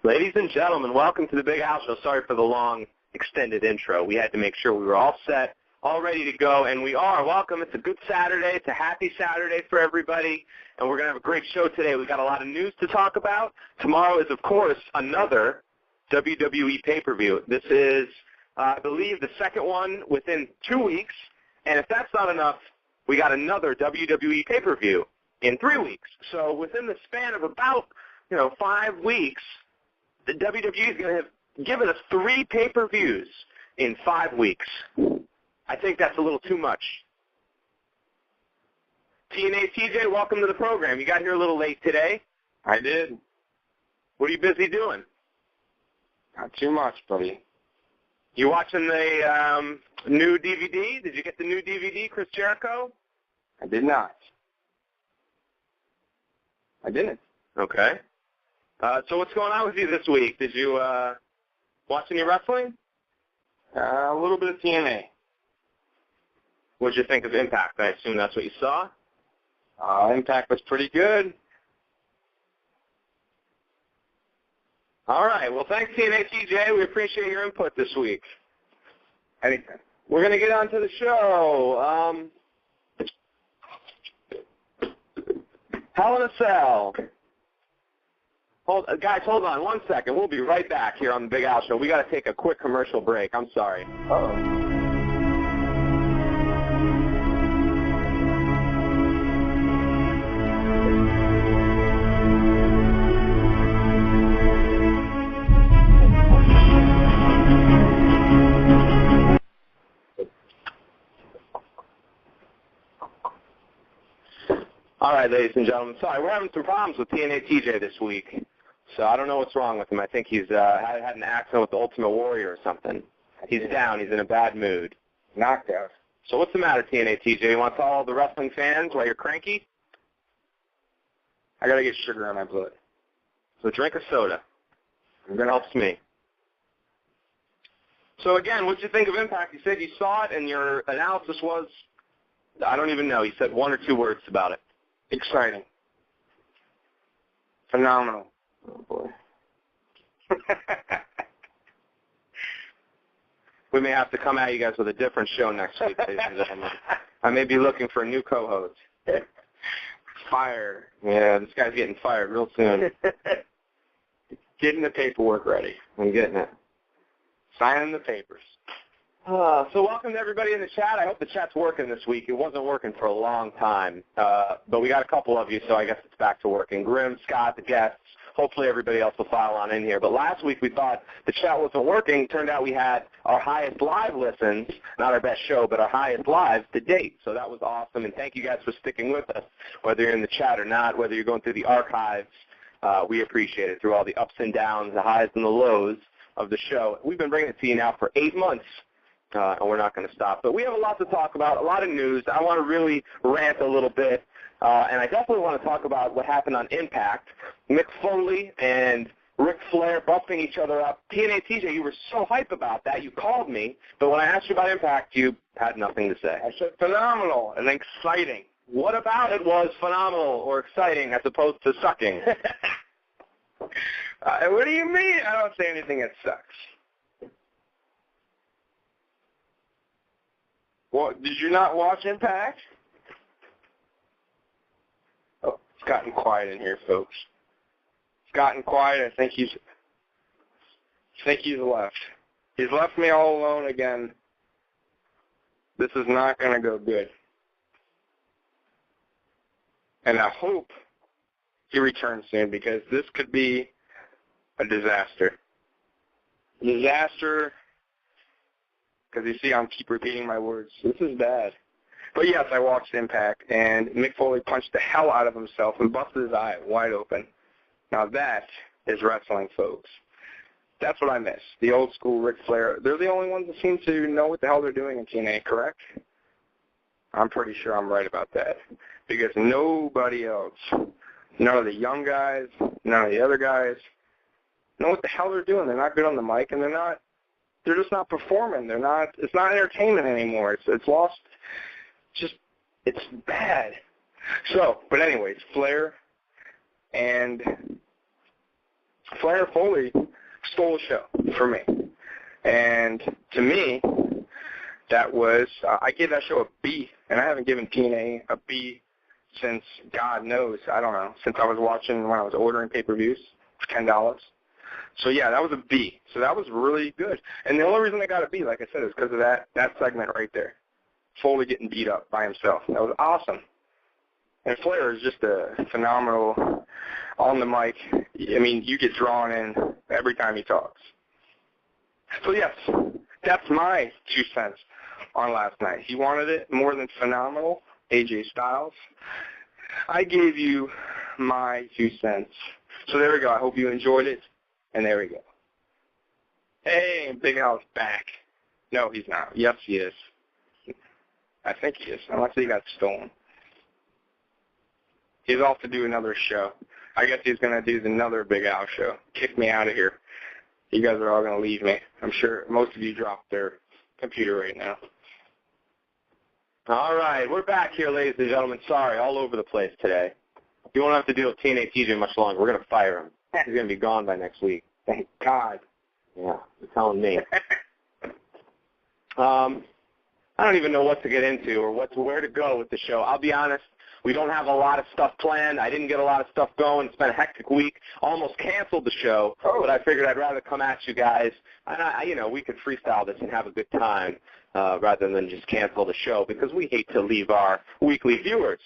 Ladies and gentlemen, welcome to the Big House Show. Sorry for the long, extended intro. We had to make sure we were all set, all ready to go, and we are. Welcome. It's a good Saturday. It's a happy Saturday for everybody, and we're going to have a great show today. We've got a lot of news to talk about. Tomorrow is, of course, another WWE pay-per-view. This is, I believe, the second one within 2 weeks, and if that's not enough, we got another WWE pay-per-view in 3 weeks. So within the span of about, 5 weeks, the WWE is going to have given us 3 pay-per-views in 5 weeks. I think that's a little too much. TNA TJ, welcome to the program. You got here a little late today. I did. What are you busy doing? Not too much, buddy. You watching the new DVD? Did you get the new DVD, Chris Jericho? I did not. I didn't. Okay. So what's going on with you this week? Did you watch any wrestling? A little bit of TNA. What did you think of Impact? I assume that's what you saw? Impact was pretty good. All right. Well, thanks, TNA TJ. We appreciate your input this week. Anything. We're going to get on to the show. Hell in a Cell. Guys, hold on 1 second. We'll be right back here on the Big Al Show. We got to take a quick commercial break. I'm sorry. Uh-oh. All right, ladies and gentlemen. Sorry, we're having some problems with TNA TJ this week. So I don't know what's wrong with him. I think he's had an accident with the Ultimate Warrior or something. He's down. He's in a bad mood. Knocked out. So what's the matter, TNA TJ? You want to tell all the wrestling fans why you're cranky? I got to get sugar in my blood. So drink a soda. It helps me. So again, what did you think of Impact? You said you saw it, and your analysis was, I don't even know. You said 1 or 2 words about it. Exciting. Phenomenal. Oh, boy. We may have to come at you guys with a different show next week, ladies and gentlemen. I may be looking for a new co-host. Fire. Yeah, this guy's getting fired real soon. Getting the paperwork ready. I'm getting it. Signing the papers. So welcome to everybody in the chat. I hope the chat's working this week. It wasn't working for a long time, but we got a couple of you, so I guess it's back to working. Grim, Scott, the guests. Hopefully everybody else will file on in here. But last week we thought the chat wasn't working. Turned out we had our highest live listens, not our best show, but our highest live to date. So that was awesome, and thank you guys for sticking with us, whether you're in the chat or not, whether you're going through the archives. We appreciate it through all the ups and downs, the highs and the lows of the show. We've been bringing it to you now for 8 months. And we're not going to stop. But we have a lot to talk about, a lot of news. I want to really rant a little bit, and I definitely want to talk about what happened on Impact. Mick Foley and Ric Flair buffing each other up. TNA TJ, you were so hype about that. You called me, but when I asked you about Impact, you had nothing to say. I said phenomenal and exciting. What about it was phenomenal or exciting as opposed to sucking? What do you mean? I don't say anything that sucks. Well, did you not watch Impact? Oh, it's gotten quiet in here, folks. It's gotten quiet. I think he's left. He's left me all alone again. This is not going to go good. And I hope he returns soon, because this could be a disaster. Disaster. Because you see, I keep repeating my words. This is bad. But yes, I watched Impact, and Mick Foley punched the hell out of himself and busted his eye wide open. Now that is wrestling, folks. That's what I miss. The old school Ric Flair. They're the only ones that seem to know what the hell they're doing in TNA, correct? I'm pretty sure I'm right about that. Because nobody else, none of the young guys, none of the other guys, know what the hell they're doing. They're not good on the mic, and they're just not performing. It's not entertainment anymore. It's lost. It's bad. So, but anyways, Flair and Flair Foley stole the show for me. And to me, that was, I gave that show a B, and I haven't given TNA a B since, God knows, I don't know, since I was watching when I was ordering pay-per-views for $10. So, yeah, that was a B. So that was really good. And the only reason I got a B, like I said, is because of that segment right there. Foley getting beat up by himself. That was awesome. And Flair is just a phenomenal on the mic. I mean, you get drawn in every time he talks. So, yes, that's my 2 cents on last night. He wanted it more than phenomenal, AJ Styles. I gave you my 2 cents. So there we go. I hope you enjoyed it. And there we go. Hey, Big Al's back. No, he's not. Yes, he is. I think he is, unless he got stolen. He's off to do another show. I guess he's going to do another Big Al show. Kick me out of here. You guys are all going to leave me. I'm sure most of you dropped their computer right now. All right, we're back here, ladies and gentlemen. Sorry, all over the place today. You won't have to deal with TNA TJ much longer. We're going to fire him. He's going to be gone by next week. Thank God. Yeah, you're telling me. I don't even know what to get into or where to go with the show. I'll be honest. We don't have a lot of stuff planned. I didn't get a lot of stuff going. It's been a hectic week. Almost canceled the show, but I figured I'd rather come at you guys. And we could freestyle this and have a good time rather than just cancel the show because we hate to leave our weekly viewers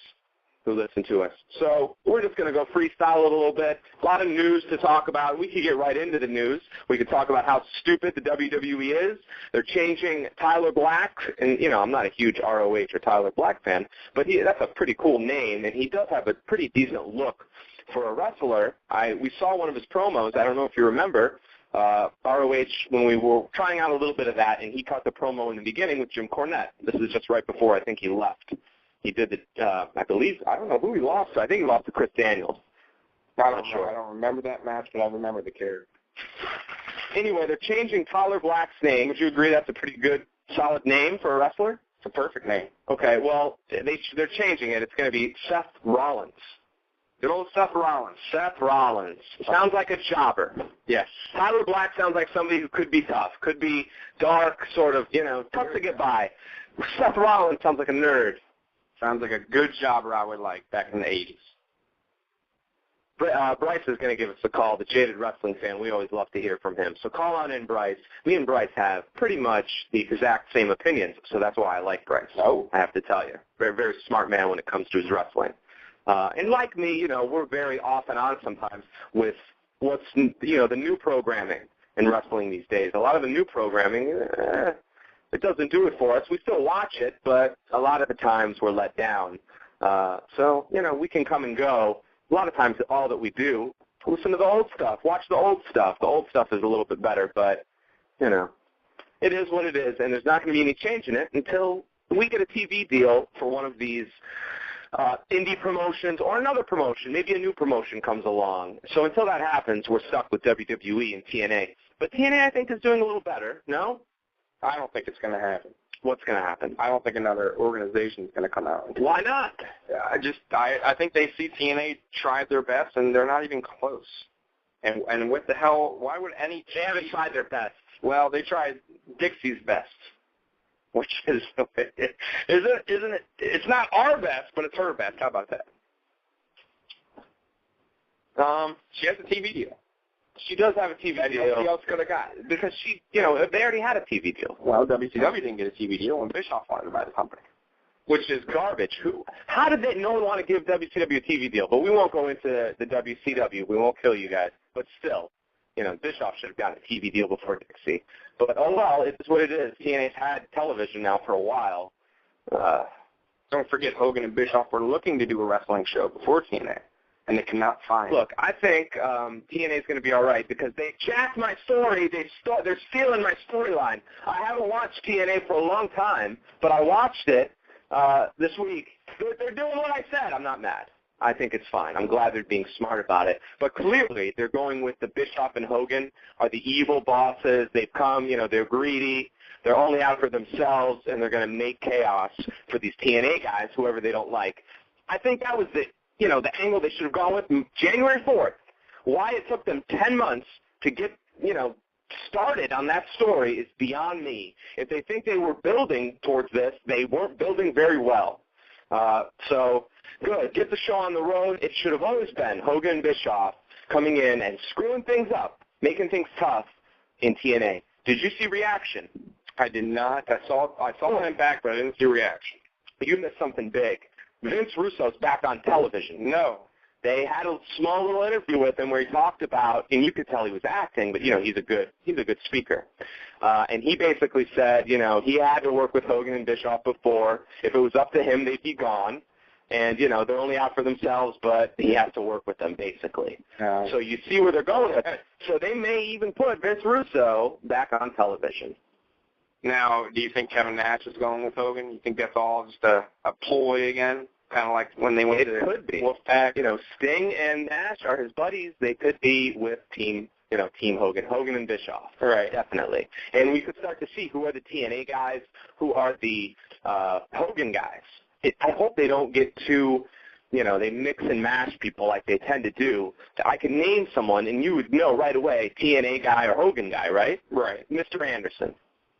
who listen to us. So we're just going to go freestyle it a little bit. A lot of news to talk about. We could get right into the news. We could talk about how stupid the WWE is. They're changing Tyler Black. And, I'm not a huge ROH or Tyler Black fan, but that's a pretty cool name, and he does have a pretty decent look for a wrestler. We saw one of his promos. I don't know if you remember. ROH, when we were trying out a little bit of that, and he cut the promo in the beginning with Jim Cornette. This is just right before I think he left. He did I don't know who he lost to. I think he lost to Chris Daniels. I'm not sure. I don't remember that match, but I remember the character. Anyway, they're changing Tyler Black's name. Would you agree that's a pretty good, solid name for a wrestler? It's a perfect name. Okay, well, they're changing it. It's going to be Seth Rollins. Good old Seth Rollins. Seth Rollins. Sounds like a jobber. Yes. Tyler Black sounds like somebody who could be tough, could be dark, sort of, tough to get by. Seth Rollins sounds like a nerd. Sounds like a good jobber I would like back in the 80s. Bryce is going to give us a call, the jaded wrestling fan. We always love to hear from him. So call on in, Bryce. Me and Bryce have pretty much the exact same opinions, so that's why I like Bryce. Oh. I have to tell you. Very, very smart man when it comes to his wrestling. And like me, we're very off and on sometimes with what's, the new programming in wrestling these days. A lot of the new programming, it doesn't do it for us. We still watch it, but a lot of the times we're let down. So, we can come and go. A lot of times all that we do, listen to the old stuff, watch the old stuff. The old stuff is a little bit better, but, it is what it is, and there's not going to be any change in it until we get a TV deal for one of these indie promotions or another promotion. Maybe a new promotion comes along. So until that happens, we're stuck with WWE and TNA. But TNA, I think, is doing a little better, no? I don't think it's going to happen. What's going to happen? I don't think another organization is going to come out. Why not? I think they see TNA tried their best, and they're not even close. And what the hell, why would any... They haven't tried their best. Well, they tried Dixie's best, which is... isn't it? It's not our best, but it's her best. How about that? She has a TV deal. She does have a TV deal. Nobody else could have got it. Because they already had a TV deal. Well, WCW didn't get a TV deal, and Bischoff wanted to buy the company. Which is garbage. How did no one want to give WCW a TV deal? But we won't go into the WCW. We won't kill you guys. But still, Bischoff should have gotten a TV deal before Dixie. But, oh well, it's what it is. TNA's had television now for a while. Don't forget Hogan and Bischoff were looking to do a wrestling show before TNA. And they cannot find. Look, I think TNA is going to be all right because they jacked my story. They're stealing my storyline. I haven't watched TNA for a long time, but I watched it this week. They're doing what I said. I'm not mad. I think it's fine. I'm glad they're being smart about it. But clearly, they're going with the Bischoff and Hogan are the evil bosses. They've come, they're greedy. They're only out for themselves, and they're going to make chaos for these TNA guys, whoever they don't like. I think that was the angle they should have gone with January 4th Why it took them 10 months to get, started on that story is beyond me. If they think they were building towards this, they weren't building very well. So, good. Get the show on the road. It should have always been Hogan and Bischoff coming in and screwing things up, making things tough in TNA. Did you see reaction? I did not. I saw him back, but I didn't see reaction. You missed something big. Vince Russo's back on television. No. They had a small little interview with him where he talked about, and you could tell he was acting, but he's a good speaker. And he basically said, he had to work with Hogan and Bischoff before. If it was up to him, they'd be gone. And they're only out for themselves, but he has to work with them basically. So you see where they're going with it. So they may even put Vince Russo back on television. Now, do you think Kevin Nash is going with Hogan? You think that's all just a ploy again? Kind of like when they went to Wolfpack. Sting and Nash are his buddies. They could be with Team Hogan and Bischoff. Right. Definitely. And we could start to see who are the TNA guys, who are the Hogan guys. I hope they don't get too, they mix and mash people like they tend to do. I could name someone, and you would know right away, TNA guy or Hogan guy, right? Right. Mr. Anderson.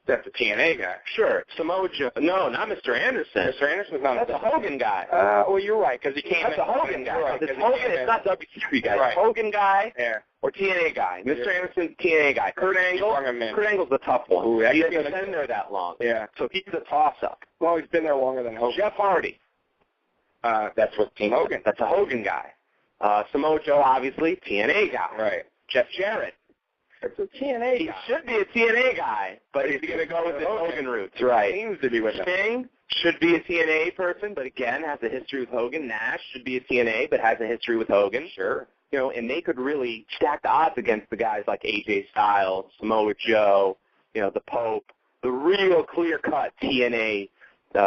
That's a TNA guy. Sure. Samoa Joe. No, not Mr. Anderson. Mr. Anderson's not. That's a Hogan guy. Well, you're right, because he came. That's a Hogan guy. Right, it's Hogan. It's not WCW guy. Right. It's Hogan guy yeah. or TNA guy. Mr. Anderson, TNA guy. Kurt Angle. Kurt Angle's the tough one. Ooh, he's been there that long. Yeah. So he's a toss-up. Well, he's been there longer than Hogan. Jeff Hardy. That's what Team Hogan. That's a Hogan guy. Samoa Joe, obviously, TNA guy. Right. Jeff Jarrett. It's a TNA He guy. should be a TNA guy, but is he going to go with the Hogan roots? Right. Seems to be with him. Sting should be a TNA person, but again, has a history with Hogan. Nash should be a TNA, but has a history with Hogan. Sure. And they could really stack the odds against the guys like AJ Styles, Samoa Joe, the Pope, the real clear-cut TNA.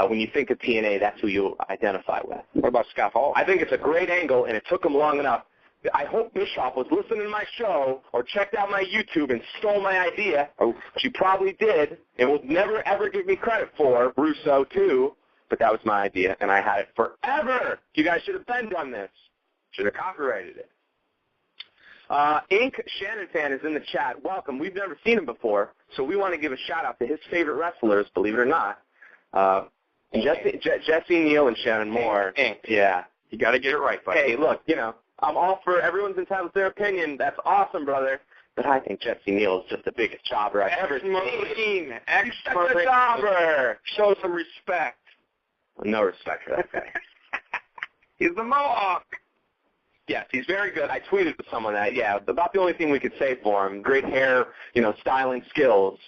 When you think of TNA, that's who you identify with. What about Scott Hall? I think it's a great angle, and it took him long enough. I hope Bischoff was listening to my show or checked out my YouTube and stole my idea, which he probably did, and will never, ever give me credit for, Russo too, but that was my idea, and I had it forever. You guys should have been done this. Should have copyrighted it. Inc. Shannon fan is in the chat. Welcome. We've never seen him before, so we want to give a shout-out to his favorite wrestlers, believe it or not. Jesse Neal and Shannon Moore. Inc. Yeah. You got to get it right, buddy. Hey, look, I'm all for everyone's entitled to their opinion. That's awesome, brother. But I think Jesse Neal is just the biggest jobber I've ever seen. Expert jobber. Show some respect. No respect for that guy. He's the Mohawk. Yes, he's very good. I tweeted to someone that, about the only thing we could say for him. Great hair, styling skills.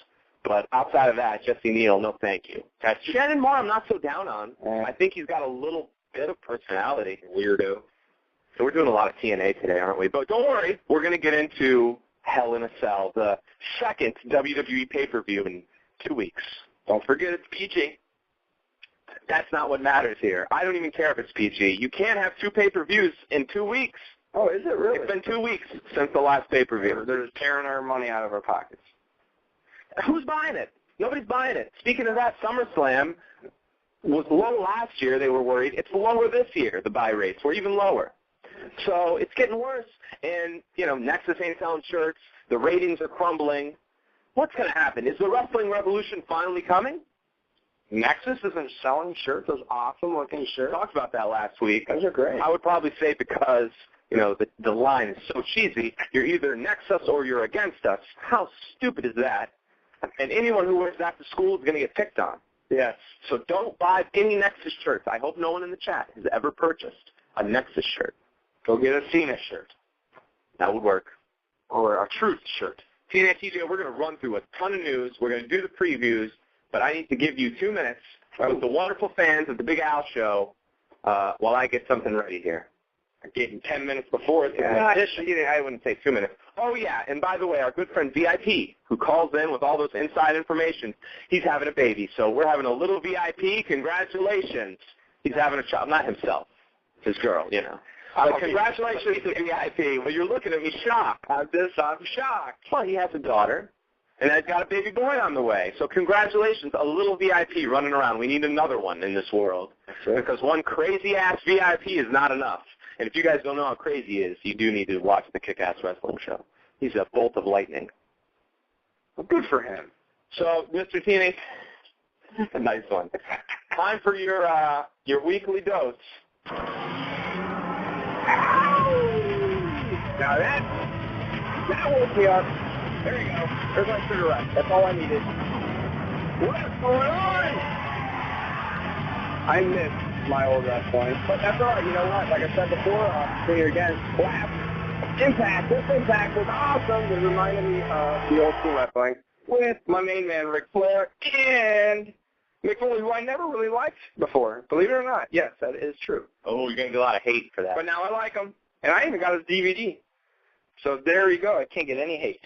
But outside of that, Jesse Neal, no thank you. Shannon Moore, I'm not so down on. I think he's got a little bit of personality. Weirdo. So we're doing a lot of TNA today, aren't we? But don't worry, we're going to get into Hell in a Cell, the second WWE pay-per-view in 2 weeks. Don't forget it's PG. That's not what matters here. I don't even care if it's PG. You can't have 2 pay-per-views in 2 weeks. Oh, is it really? It's been 2 weeks since the last pay-per-view. They're just tearing our money out of our pockets. Who's buying it? Nobody's buying it. Speaking of that, SummerSlam was low last year. They were worried. It's lower this year. The buy rates were even lower. So it's getting worse. And, Nexus ain't selling shirts. The ratings are crumbling. What's going to happen? Is the wrestling revolution finally coming? Nexus isn't selling shirts, those awesome-looking shirts. We talked about that last week. Those are great. I would probably say because, the line is so cheesy, you're either Nexus or you're against us. How stupid is that? And anyone who wears that to school is going to get picked on. Yes. So don't buy any Nexus shirts. I hope no one in the chat has ever purchased a Nexus shirt. Go get a Cena shirt. That would work. Or a Truth shirt. TNA TJ, we're going to run through a ton of news. We're going to do the previews, but I need to give you 2 minutes with the wonderful fans of the Big Al Show while I get something ready here. I gave you 10 minutes before it. I wouldn't say 2 minutes. Oh, yeah, and by the way, our good friend VIP, who calls in with all those inside information, he's having a baby. So we're having a little VIP. Congratulations. He's having a child. Not himself. His girl, But congratulations to VIP. Well, you're looking at me shocked. I'm shocked. Well, he has a daughter, and he's got a baby boy on the way. So congratulations, a little VIP running around. We need another one in this world. Because one crazy-ass VIP is not enough. And if you guys don't know how crazy he is, you do need to watch the Kick-Ass Wrestling Show. He's a bolt of lightning. Well, good for him. So, Mr. TNA, a nice one. Time for your weekly dose. Now that woke me up. There you go. There's my cigarette. That's all I needed. What's going on? I miss my old wrestling, but that's all right. You know what? Like I said before, I'll say it again. Last Impact. This Impact was awesome. It reminded me of the old school wrestling with my main man, Ric Flair, and Mick Foley, who I never really liked before. Believe it or not. Yes, that is true. Oh, you're going to get a lot of hate for that. But now I like him, and I even got his DVD. So there you go. I can't get any hate.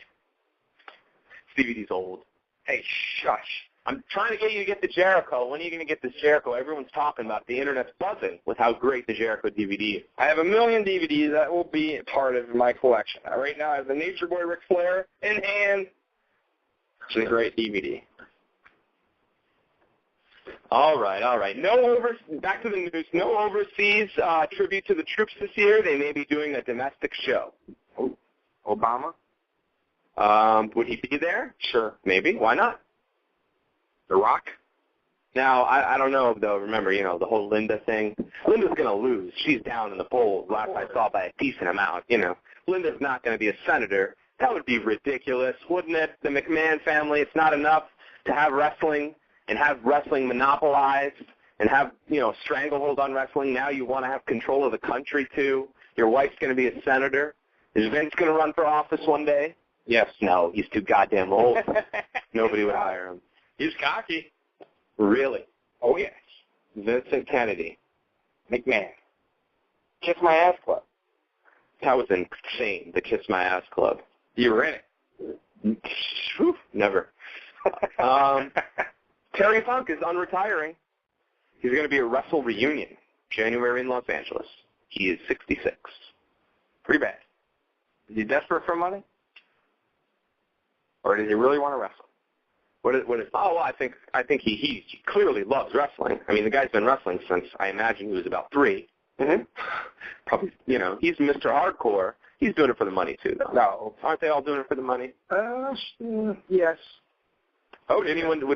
DVD's old. Hey, shush. I'm trying to get you to get the Jericho. When are you going to get this Jericho? Everyone's talking about it. The Internet's buzzing with how great the Jericho DVD is. I have 1 million DVDs. That will be part of my collection. Right now, I have the Nature Boy Ric Flair in hand. It's a great DVD. All right. Back to the news. No overseas tribute to the troops this year. They may be doing a domestic show. Oh, Obama? Would he be there? Sure. Maybe. Why not? The Rock? Now, I don't know, though. Remember, the whole Linda thing. Linda's going to lose. She's down in the polls, last I saw, by a decent amount. Linda's not going to be a senator. That would be ridiculous, wouldn't it? The McMahon family, it's not enough to have wrestling and have wrestling monopolized and have, stranglehold on wrestling. Now you want to have control of the country, too. Your wife's going to be a senator. Is Vince going to run for office one day? Yes. No, he's too goddamn old. Nobody would hire him. He's cocky. Really? Oh, yes. Vincent Kennedy. McMahon. Kiss My Ass Club. That was insane, the Kiss My Ass Club. You were in it. Whew, never. Terry Funk is unretiring. He's going to be at Wrestle Reunion, January in Los Angeles. He is 66. Pretty bad. Is he desperate for money? Or does he really want to wrestle? What is? Oh, well, I think he clearly loves wrestling. I mean, the guy's been wrestling since I imagine he was about 3. Mm-hmm. Probably, he's Mr. Hardcore. He's doing it for the money too, though. No, aren't they all doing it for the money? Yes. Oh, would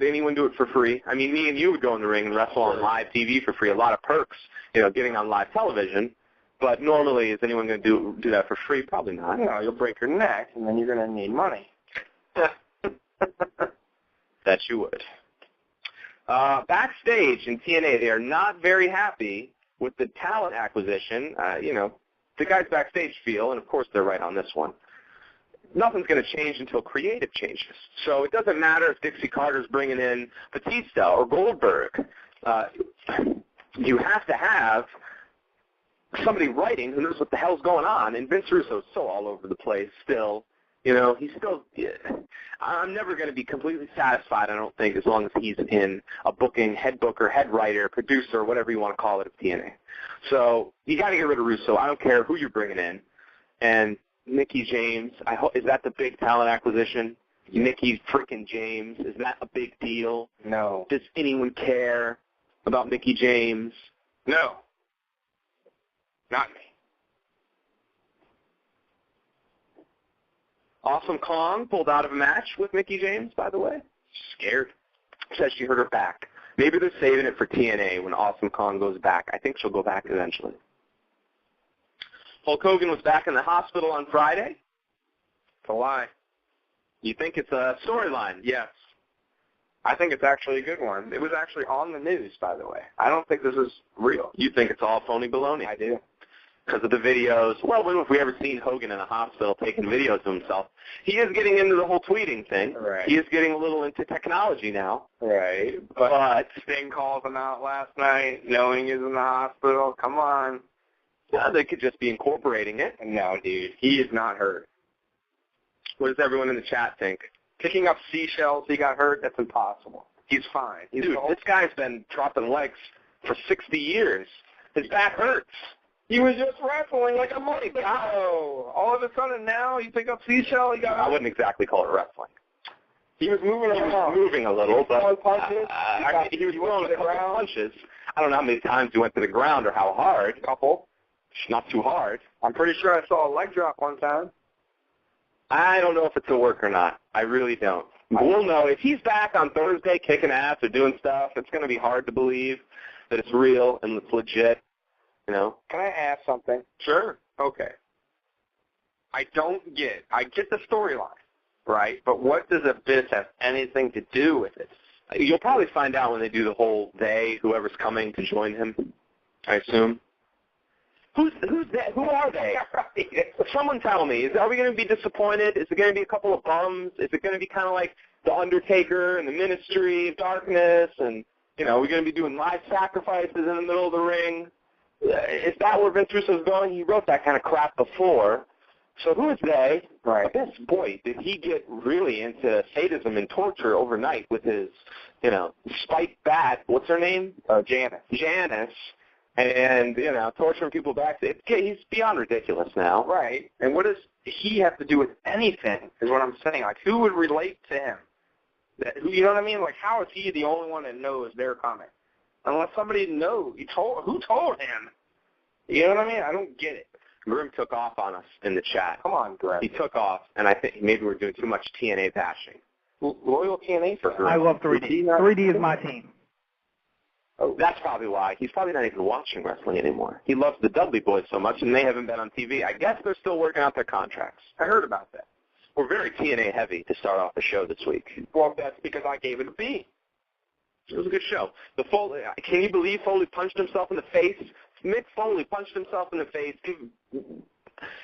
anyone do it for free? I mean, me and you would go in the ring and wrestle on live TV for free. A lot of perks, getting on live television. But normally, is anyone going to do that for free? Probably not. No, you'll break your neck, and then you're going to need money. That you would. Backstage in TNA, they are not very happy with the talent acquisition. The guys backstage feel, and of course they're right on this one, nothing's going to change until creative changes. So it doesn't matter if Dixie Carter's bringing in Batista or Goldberg. You have to have somebody writing who knows what the hell's going on, and Vince Russo's so all over the place still. He's still, I'm never going to be completely satisfied, I don't think, as long as he's in a booking, head booker, head writer, producer, whatever you want to call it of TNA. So you got to get rid of Russo. I don't care who you're bringing in. And Mickie James, is that the big talent acquisition? Mickie freaking James, is that a big deal? No. Does anyone care about Mickie James? No. Not me. Awesome Kong pulled out of a match with Mickie James, by the way. Scared. Says she hurt her back. Maybe they're saving it for TNA when Awesome Kong goes back. I think she'll go back eventually. Hulk Hogan was back in the hospital on Friday. It's a lie. You think it's a storyline? Yes. I think it's actually a good one. It was actually on the news, by the way. I don't think this is real. You think it's all phony baloney? I do. Because of the videos. Well, when have we ever seen Hogan in a hospital taking videos of himself? He is getting into the whole tweeting thing. Right. He is getting a little into technology now. Right. But Sting calls him out last night, knowing he's in the hospital. Come on. Yeah, they could just be incorporating it. No, dude. He is not hurt. What does everyone in the chat think? Picking up seashells, he got hurt? That's impossible. He's fine. Dude, this guy's been dropping legs for 60 years. His back hurts. He was just wrestling like a month ago. All of a sudden now you pick up seashell. I wouldn't exactly call it wrestling. He was moving around. He was moving a little, but punches. He was throwing a couple punches. I don't know how many times he went to the ground or how hard. Couple. Not too hard. I'm pretty sure I saw a leg drop one time. I don't know if it's a work or not. I really don't. We'll know. If he's back on Thursday kicking ass or doing stuff, it's going to be hard to believe that it's real and it's legit, you know. Can I ask something? Sure. Okay. I get the storyline, right? But what does Abyss have anything to do with it? You'll probably find out when they do the whole whoever's coming to join him, I assume. Who's that? Who are they? Someone tell me. Are we going to be disappointed? Is it going to be a couple of bums? Is it going to be kind of like The Undertaker and the Ministry of Darkness? And, you know, are we going to be doing live sacrifices in the middle of the ring? Is that where Vince Russo's going? He wrote that kind of crap before. So who is they? Right. Abyss, boy, did he get really into sadism and torture overnight with his, you know, spiked bat. What's her name? Janice. Janice. And, you know, torturing people back. He's beyond ridiculous now. Right. And what does he have to do with anything is what I'm saying. Like, who would relate to him? You know what I mean? Like, how is he the only one that knows they're coming? Unless somebody knows. Who told him? You know what I mean? I don't get it. Grim took off on us in the chat. Come on, Grim. He took off, and I think maybe we're doing too much TNA bashing. Loyal TNA for Grim. I love 3D. 3D is my team. Oh, that's probably why. He's probably not even watching wrestling anymore. He loves the Dudley Boys so much, and they haven't been on TV. I guess they're still working out their contracts. I heard about that. We're very TNA heavy to start off the show this week. Well, that's because I gave it a B. It was a good show. Can you believe Foley punched himself in the face? Mick Foley punched himself in the face.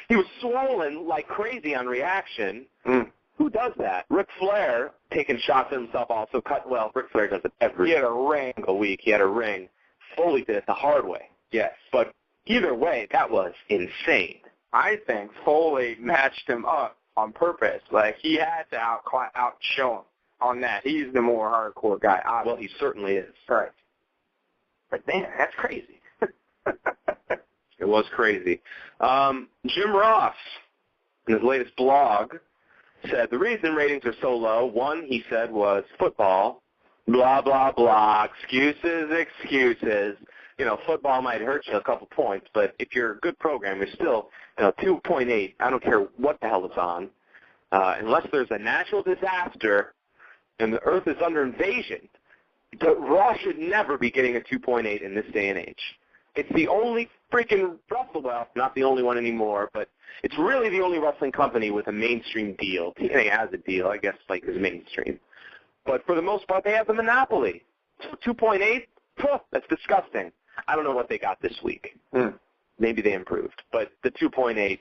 He was swollen like crazy on reaction. Who does that? Ric Flair taking shots at himself also. Ric Flair does it every single week. He had a ring. Foley did it the hard way. Yes. But either way, that was insane. I think Foley matched him up on purpose. Like, he had to outshow him on that. He's the more hardcore guy. Obviously. Well, he certainly is. Right. But, man, that's crazy. It was crazy. Jim Ross, in his latest blog, said the reason ratings are so low, one, he said, was football, blah, blah, blah, excuses. You know, football might hurt you a couple points, but if you're a good program, you're still, 2.8. I don't care what the hell it's on. Unless there's a natural disaster and the earth is under invasion, Raw should never be getting a 2.8 in this day and age. It's the only freaking not the only one anymore, but it's really the only wrestling company with a mainstream deal. TNA has a deal, I guess, like is mainstream. But for the most part, they have the monopoly. 2.8, that's disgusting. I don't know what they got this week. Maybe they improved. But the 2.8,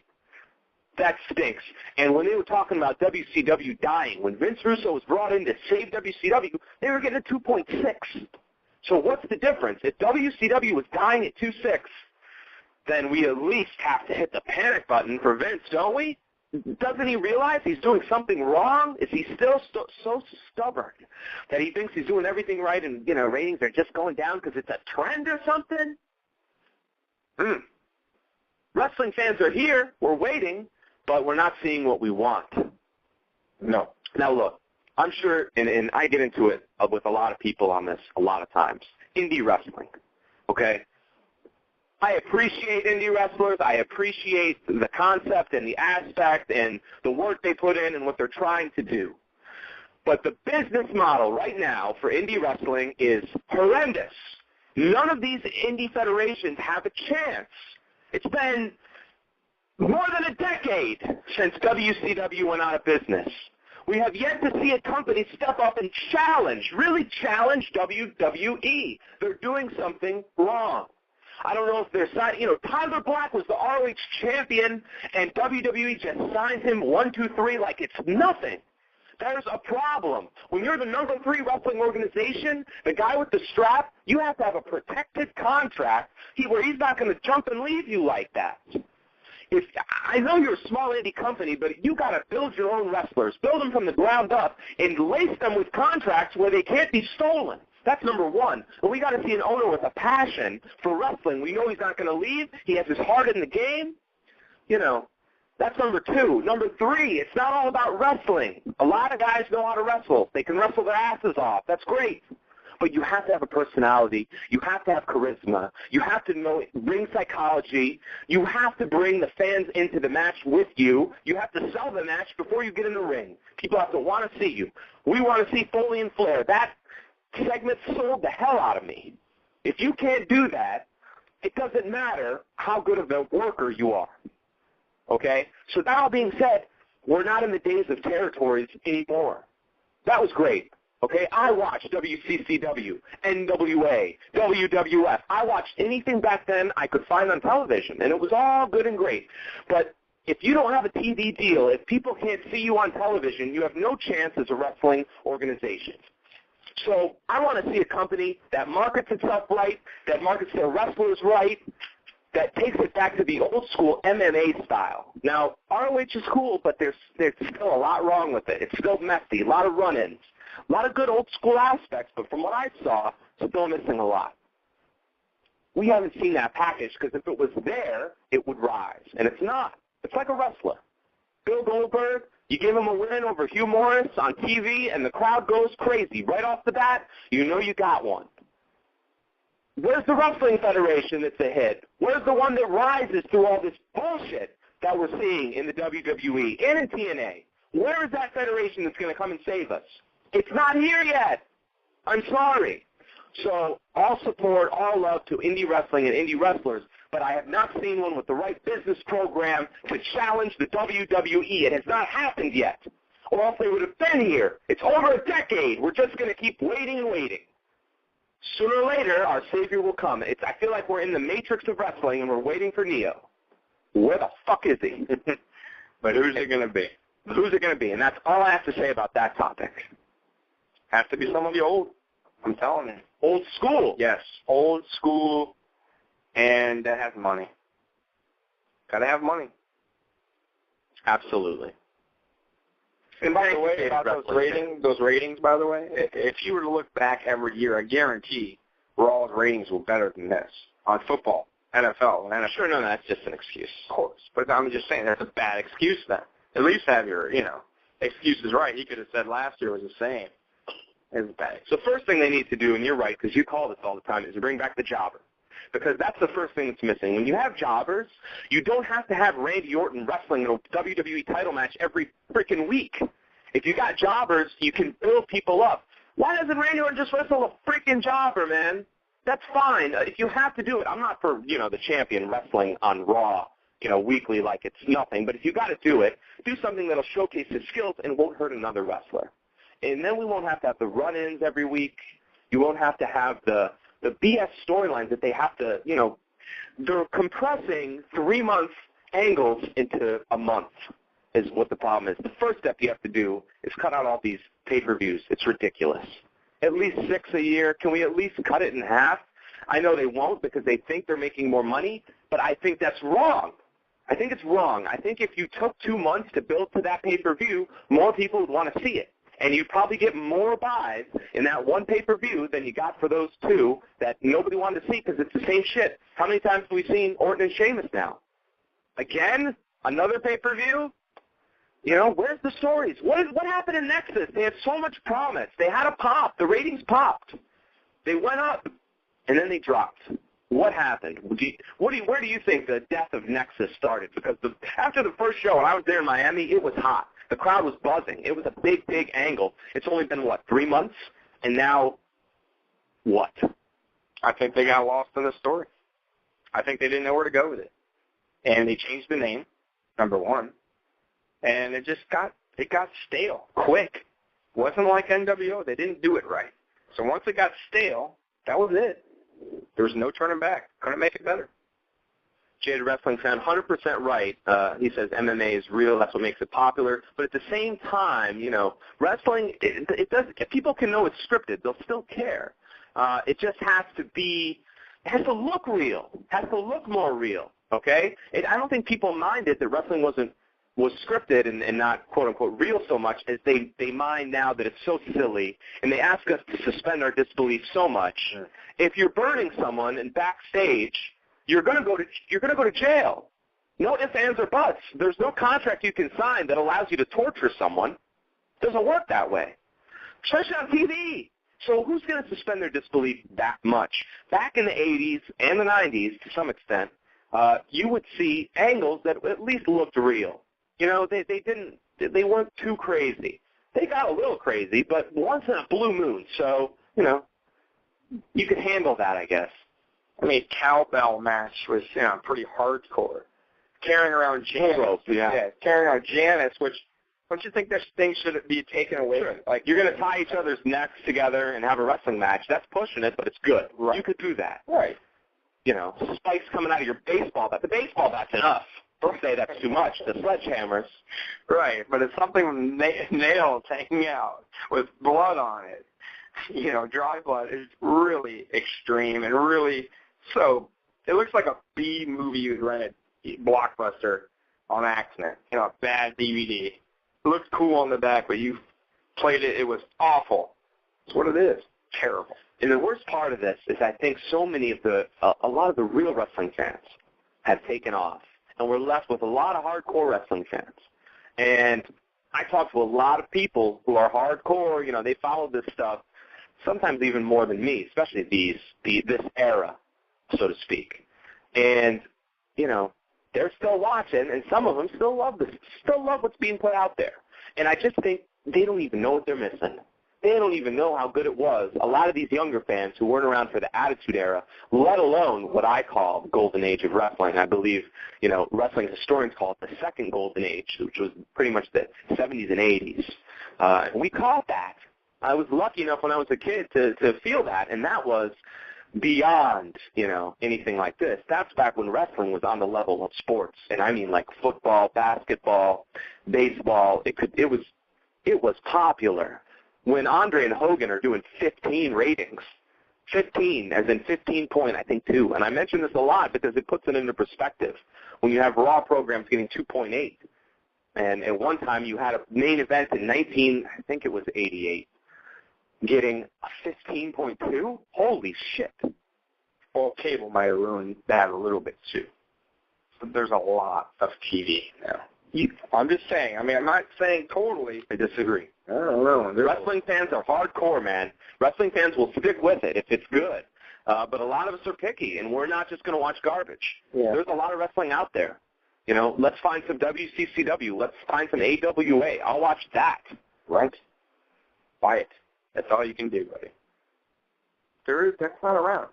that stinks. And when they were talking about WCW dying, when Vince Russo was brought in to save WCW, they were getting a 2.6. So what's the difference? If WCW was dying at 2.6, then we at least have to hit the panic button for Vince, don't we? Doesn't he realize he's doing something wrong? Is he still so stubborn that he thinks he's doing everything right and, ratings are just going down because it's a trend or something? Wrestling fans are here. We're waiting, but we're not seeing what we want. No. Now, look. I'm sure, and I get into it with a lot of people on this a lot of times, indie wrestling, okay? I appreciate indie wrestlers. I appreciate the concept and the aspect and the work they put in and what they're trying to do. But the business model right now for indie wrestling is horrendous. None of these indie federations have a chance. It's been more than a decade since WCW went out of business. We have yet to see a company step up and really challenge WWE. They're doing something wrong. I don't know if they're signing, Tyler Black was the ROH champion, and WWE just signed him 1, 2, 3 like it's nothing. There's a problem. When you're the number 3 wrestling organization, the guy with the strap, you have to have a protected contract where he's not going to jump and leave you like that. I know you're a small indie company, but you got to build your own wrestlers, build them from the ground up, and lace them with contracts where they can't be stolen. That's number one. But we got to see an owner with a passion for wrestling. We know he's not going to leave. He has his heart in the game. That's number 2. Number 3, it's not all about wrestling. A lot of guys know how to wrestle. They can wrestle their asses off. That's great. but you have to have a personality. You have to have charisma. You have to know ring psychology. You have to bring the fans into the match with you. You have to sell the match before you get in the ring. People have to want to see you. We want to see Foley and Flair. That segment sold the hell out of me. If you can't do that, it doesn't matter how good of a worker you are. Okay? So that all being said, we're not in the days of territories anymore. That was great. Okay? I watched WCCW, NWA, WWF. I watched anything back then I could find on television, and it was all good and great. But if you don't have a TV deal, if people can't see you on television, you have no chance as a wrestling organization. So I want to see a company that markets itself right, that markets their wrestlers right, that takes it back to the old school MMA style. Now, ROH is cool, but there's still a lot wrong with it. It's still messy, a lot of run-ins, a lot of good old school aspects, but from what I saw, still missing a lot. We haven't seen that package because if it was there, it would rise, and it's not. It's like a wrestler. Bill Goldberg, you give him a win over Hugh Morris on TV, and the crowd goes crazy. Right off the bat, you know you got one. Where's the Wrestling Federation that's ahead? Where's the one that rises through all this bullshit that we're seeing in the WWE and in TNA? Where is that federation that's going to come and save us? It's not here yet. I'm sorry. So all support, all love to indie wrestling and indie wrestlers, but I have not seen one with the right business program to challenge the WWE. It has not happened yet, or else they would have been here. It's over a decade. We're just going to keep waiting and waiting. Sooner or later, our Savior will come. I feel like we're in the matrix of wrestling, and we're waiting for Neo. Where the fuck is he? But who's it going to be? Who's it going to be? And that's all I have to say about that topic. Has to be some of the old. I'm telling you. Old school. Yes, old school, and that has money. Got to have money. Absolutely. And by the way, about those ratings, by the way, if you were to look back every year, I guarantee Raw's ratings were better than this on football, NFL, and NFL. Sure, no, that's just an excuse. Of course. But I'm just saying that's a bad excuse then. At least have your, excuses right. He could have said last year was the same. It's bad. So first thing they need to do, and you're right, because you call this all the time, is to bring back the jobber. Because that's the first thing that's missing. When you have jobbers, you don't have to have Randy Orton wrestling in a WWE title match every freaking week. If you got jobbers, you can build people up. Why doesn't Randy Orton just wrestle a freaking jobber, man? That's fine. If you have to do it, I'm not for, the champion wrestling on Raw, weekly like it's nothing. But if you got to do it, do something that'll showcase his skills and won't hurt another wrestler. And then we won't have to have the run-ins every week. You won't have to have the BS storylines that they have to, they're compressing 3-month angles into a month is what the problem is. The first step you have to do is cut out all these pay-per-views. It's ridiculous. At least 6 a year. Can we at least cut it in half? I know they won't because they think they're making more money, but I think that's wrong. I think it's wrong. I think if you took 2 months to build to that pay-per-view, more people would want to see it. And you'd probably get more buys in that one pay-per-view than you got for those 2 that nobody wanted to see because it's the same shit. How many times have we seen Orton and Sheamus now? Again? Another pay-per-view? Where's the stories? What happened in Nexus? They had so much promise. They had a pop. The ratings popped. They went up, and then they dropped. What happened? Where do you think the death of Nexus started? Because after the first show, when I was there in Miami, it was hot. The crowd was buzzing. It was a big, big angle. It's only been, 3 months? And now, what? I think they got lost in the story. I think they didn't know where to go with it. And they changed the name, number one. And it got stale quick. Wasn't like NWO. They didn't do it right. So once it got stale, that was it. There was no turning back. Couldn't make it better. Jaded Wrestling fan, 100% right. He says MMA is real. That's what makes it popular. But at the same time, wrestling, it does. People can know it's scripted. They'll still care. It just has to look real. Has to look more real. Okay? I don't think people minded that wrestling was scripted and not, quote-unquote, real so much as they mind now that it's so silly, and they ask us to suspend our disbelief so much. Sure. If you're burning someone and backstage, you're going to go to jail. No ifs, ands, or buts. There's no contract you can sign that allows you to torture someone. It doesn't work that way. Especially on TV. So who's going to suspend their disbelief that much? Back in the 80s and the 90s, to some extent, you would see angles that at least looked real. You know, they weren't too crazy. They got a little crazy, but once in a blue moon. So, you know, you could handle that, I guess. I mean, cowbell match was, you know, pretty hardcore. Carrying around Janice. Carrying around Janice, which, don't you think this thing should be taken away? Sure. Like, you're going to tie each other's necks together and have a wrestling match. That's pushing it, but it's good. Right. You could do that. Right. You know, spikes coming out of your baseball bat. The baseball bat's enough. Don't say that's too much. The sledgehammers. Right, but it's something with nails hanging out with blood on it. You know, dry blood is really extreme and really so. It looks like a B movie you'd rent at Blockbuster on accident. You know, a bad DVD. It looked cool on the back, but you played it. It was awful. That's what it is. Terrible. And the worst part of this is I think so many of a lot of the real wrestling fans have taken off, and we're left with a lot of hardcore wrestling fans. And I talk to a lot of people who are hardcore. You know, they follow this stuff sometimes even more than me, especially this era, so to speak. And you know, they're still watching, and some of them still love what's being put out there. And I just think they don't even know what they're missing. They don't even know how good it was. A lot of these younger fans who weren't around for the Attitude Era, let alone what I call the golden age of wrestling. I believe, you know, wrestling historians call it the second golden age, which was pretty much the 70s and 80s. And we call it that. I was lucky enough when I was a kid to feel that, and that was beyond, you know, anything like this. That's back when wrestling was on the level of sports, and I mean like football, basketball, baseball. It was popular. When Andre and Hogan are doing 15 ratings, 15 as in 15 point, I think 2. And I mention this a lot because it puts it into perspective. When you have Raw programs getting 2.8, and at one time you had a main event in I think it was 88, getting a 15.2? Holy shit. Well, cable might have ruined that a little bit too. But there's a lot of TV now. I'm just saying. I mean, I'm not saying totally. I disagree. I don't know. Wrestling fans are hardcore, man. Wrestling fans will stick with it if it's good. But a lot of us are picky, and we're not just going to watch garbage. Yeah. There's a lot of wrestling out there. You know, let's find some WCCW. Let's find some AWA. I'll watch that. Right? Buy it. That's all you can do, buddy. That's not around.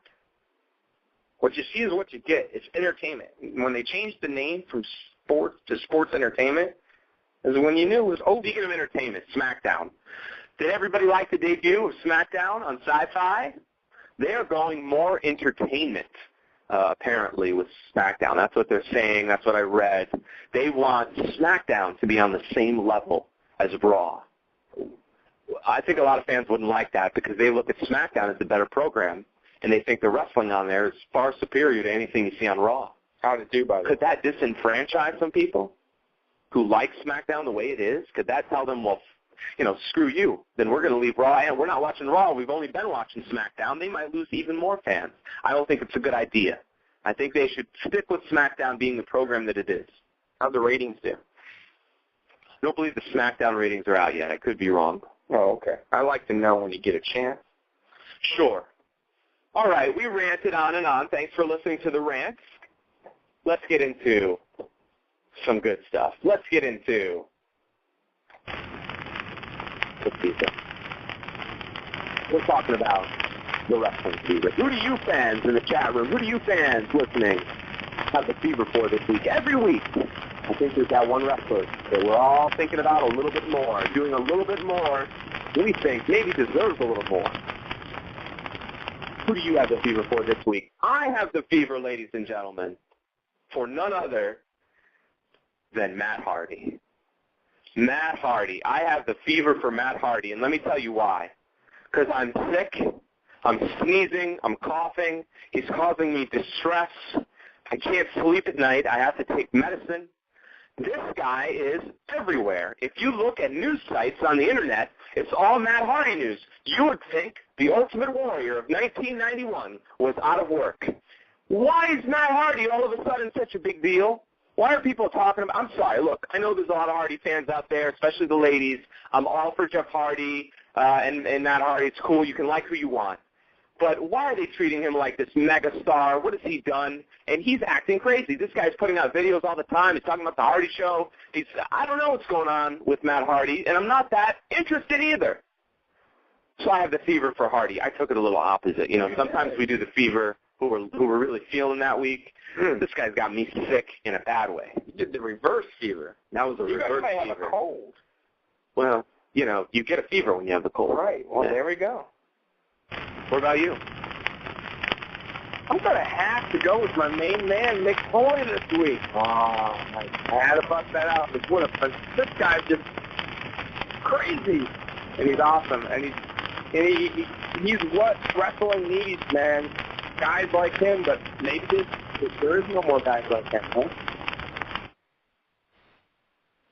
What you see is what you get. It's entertainment. When they changed the name from sports to sports entertainment, is when you knew it was over. Speaking of entertainment, SmackDown. Did everybody like the debut of SmackDown on Sci-Fi? They are going more entertainment, apparently, with SmackDown. That's what they're saying. That's what I read. They want SmackDown to be on the same level as Raw. I think a lot of fans wouldn't like that because they look at SmackDown as the better program, and they think the wrestling on there is far superior to anything you see on Raw. How to do by that? Could that disenfranchise some people who like SmackDown the way it is? Could that tell them, well, you know, screw you, then we're going to leave Raw, and we're not watching Raw. We've only been watching SmackDown. They might lose even more fans. I don't think it's a good idea. I think they should stick with SmackDown being the program that it is. How'd the ratings do? I don't believe the SmackDown ratings are out yet. I could be wrong. Oh, okay. I like to know when you get a chance. Sure. All right, we ranted on and on. Thanks for listening to the rants. Let's get into some good stuff. Let's get into the fever. We're talking about the wrestling fever. Who do you fans in the chat room, who do you fans listening have the fever for this week? Every week, I think there's that one wrestler that we're all thinking about a little bit more, doing a little bit more than we think maybe deserves a little more. Who do you have the fever for this week? I have the fever, ladies and gentlemen, for none other than Matt Hardy. Matt Hardy. I have the fever for Matt Hardy, and let me tell you why. Because I'm sick, I'm sneezing, I'm coughing, he's causing me distress, I can't sleep at night, I have to take medicine. This guy is everywhere. If you look at news sites on the Internet, it's all Matt Hardy news. You would think the Ultimate Warrior of 1991 was out of work. Why is Matt Hardy all of a sudden such a big deal? Why are people talking about, I'm sorry, look, I know there's a lot of Hardy fans out there, especially the ladies. I'm all for Jeff Hardy. and Matt Hardy, it's cool. You can like who you want. But why are they treating him like this mega star? What has he done? And he's acting crazy. This guy's putting out videos all the time. He's talking about the Hardy Show. I don't know what's going on with Matt Hardy, and I'm not that interested either. So I have the fever for Hardy. I took it a little opposite. You know, sometimes we do the fever who we're really feeling that week. This guy's got me sick in a bad way. You did the reverse fever. That was a reverse fever. You guys might have a cold. Well, you know, you get a fever when you have the cold. Right. Well, there we go. What about you? I'm going to have to go with my main man, Mick Foley, this week. I had to bust that out. This guy's just crazy, and he's awesome, and he's what wrestling needs, man. Guys like him, but maybe there is no more guys like him, huh?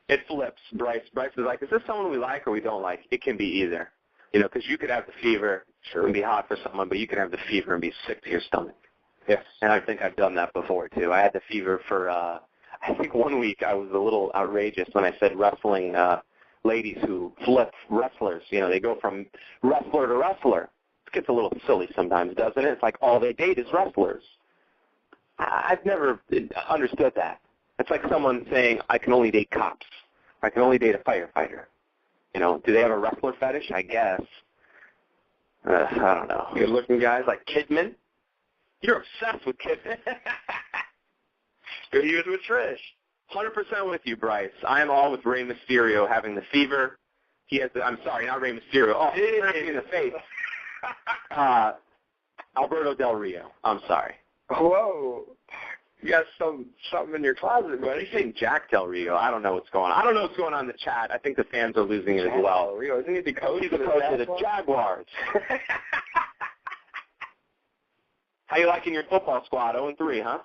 It flips, Bryce. Bryce is like, is this someone we like or we don't like? It can be either. You know, because you could have the fever and be hot for someone, but you can have the fever and be sick to your stomach. Yes. And I think I've done that before, too. I had the fever for, I think one week I was a little outrageous when I said wrestling ladies who flip wrestlers. You know, they go from wrestler to wrestler. It gets a little silly sometimes, doesn't it? It's like all they date is wrestlers. I've never understood that. It's like someone saying, I can only date cops. I can only date a firefighter. You know, do they have a wrestler fetish? I guess. I don't know. Good-looking guys like Kidman. You're obsessed with Kidman. He was with Trish. 100% with you, Bryce. I am all with Rey Mysterio having the fever. He has the, I'm sorry, not Rey Mysterio. Oh, he hit me in the face. Alberto Del Rio. I'm sorry. Whoa. You got something in your closet, buddy. He's saying Jack Del Rio. I don't know what's going on. I don't know what's going on in the chat. I think the fans are losing it as well. Del Rio. Isn't he the coach? He's the coach of the Jaguars. How you liking your football squad? 0-3, huh?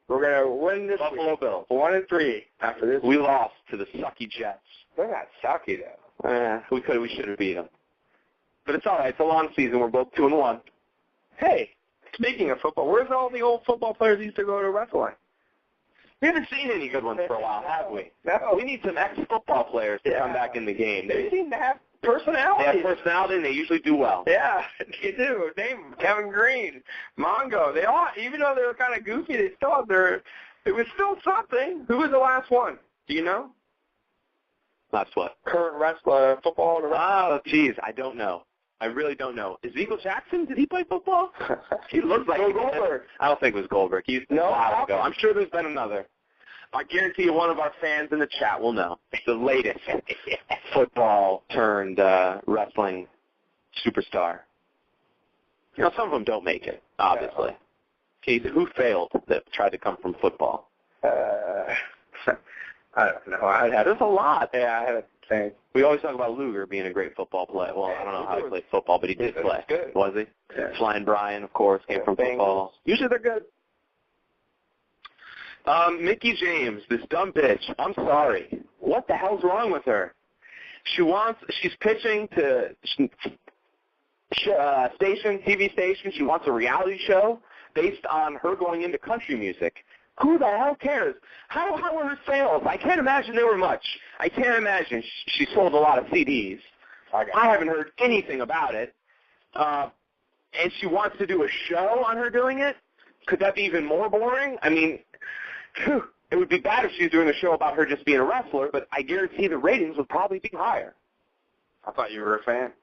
We're going to win this Buffalo Bills. 1-3 after this. We lost to the sucky Jets. They're not sucky, though. We should have beat them. But it's all right. It's a long season. We're both 2-1. Hey, speaking of football, where's all the old football players who used to go to wrestling? We haven't seen any good ones for a while, have we? No. We need some ex-football players to come back in the game. They seem to have personality. They have personality, and they usually do well. Yeah, they do. Name Kevin Green, Mongo. They all, even though they were kind of goofy, they still had their. It was still something. Who was the last one? Do you know? Last what? Current wrestler, football. Oh, geez, I don't know. I really don't know. Is Eagle Jackson? Did he play football? He looks like Goldberg. I don't think it was Goldberg. He's a while ago. I'm sure there's been another. I guarantee you one of our fans in the chat will know. The latest football turned wrestling superstar. You know, some of them don't make it, obviously. Okay, who failed that tried to come from football? I don't know. There's a lot. Yeah, I had to think. We always talk about Luger being a great football player. Well, I don't know how he played football, but he did play. Good. Was he? Yeah. Flying Brian, of course, came from football. Usually they're good. Mickey James, this dumb bitch. I'm sorry. What the hell's wrong with her? She's pitching to TV station. She wants a reality show based on her going into country music. Who the hell cares? How were her sales? I can't imagine they were much. I can't imagine she sold a lot of CDs. I haven't heard anything about it. And she wants to do a show on her doing it? Could that be even more boring? I mean, it would be bad if she was doing a show about her just being a wrestler, but I guarantee the ratings would probably be higher. I thought you were a fan.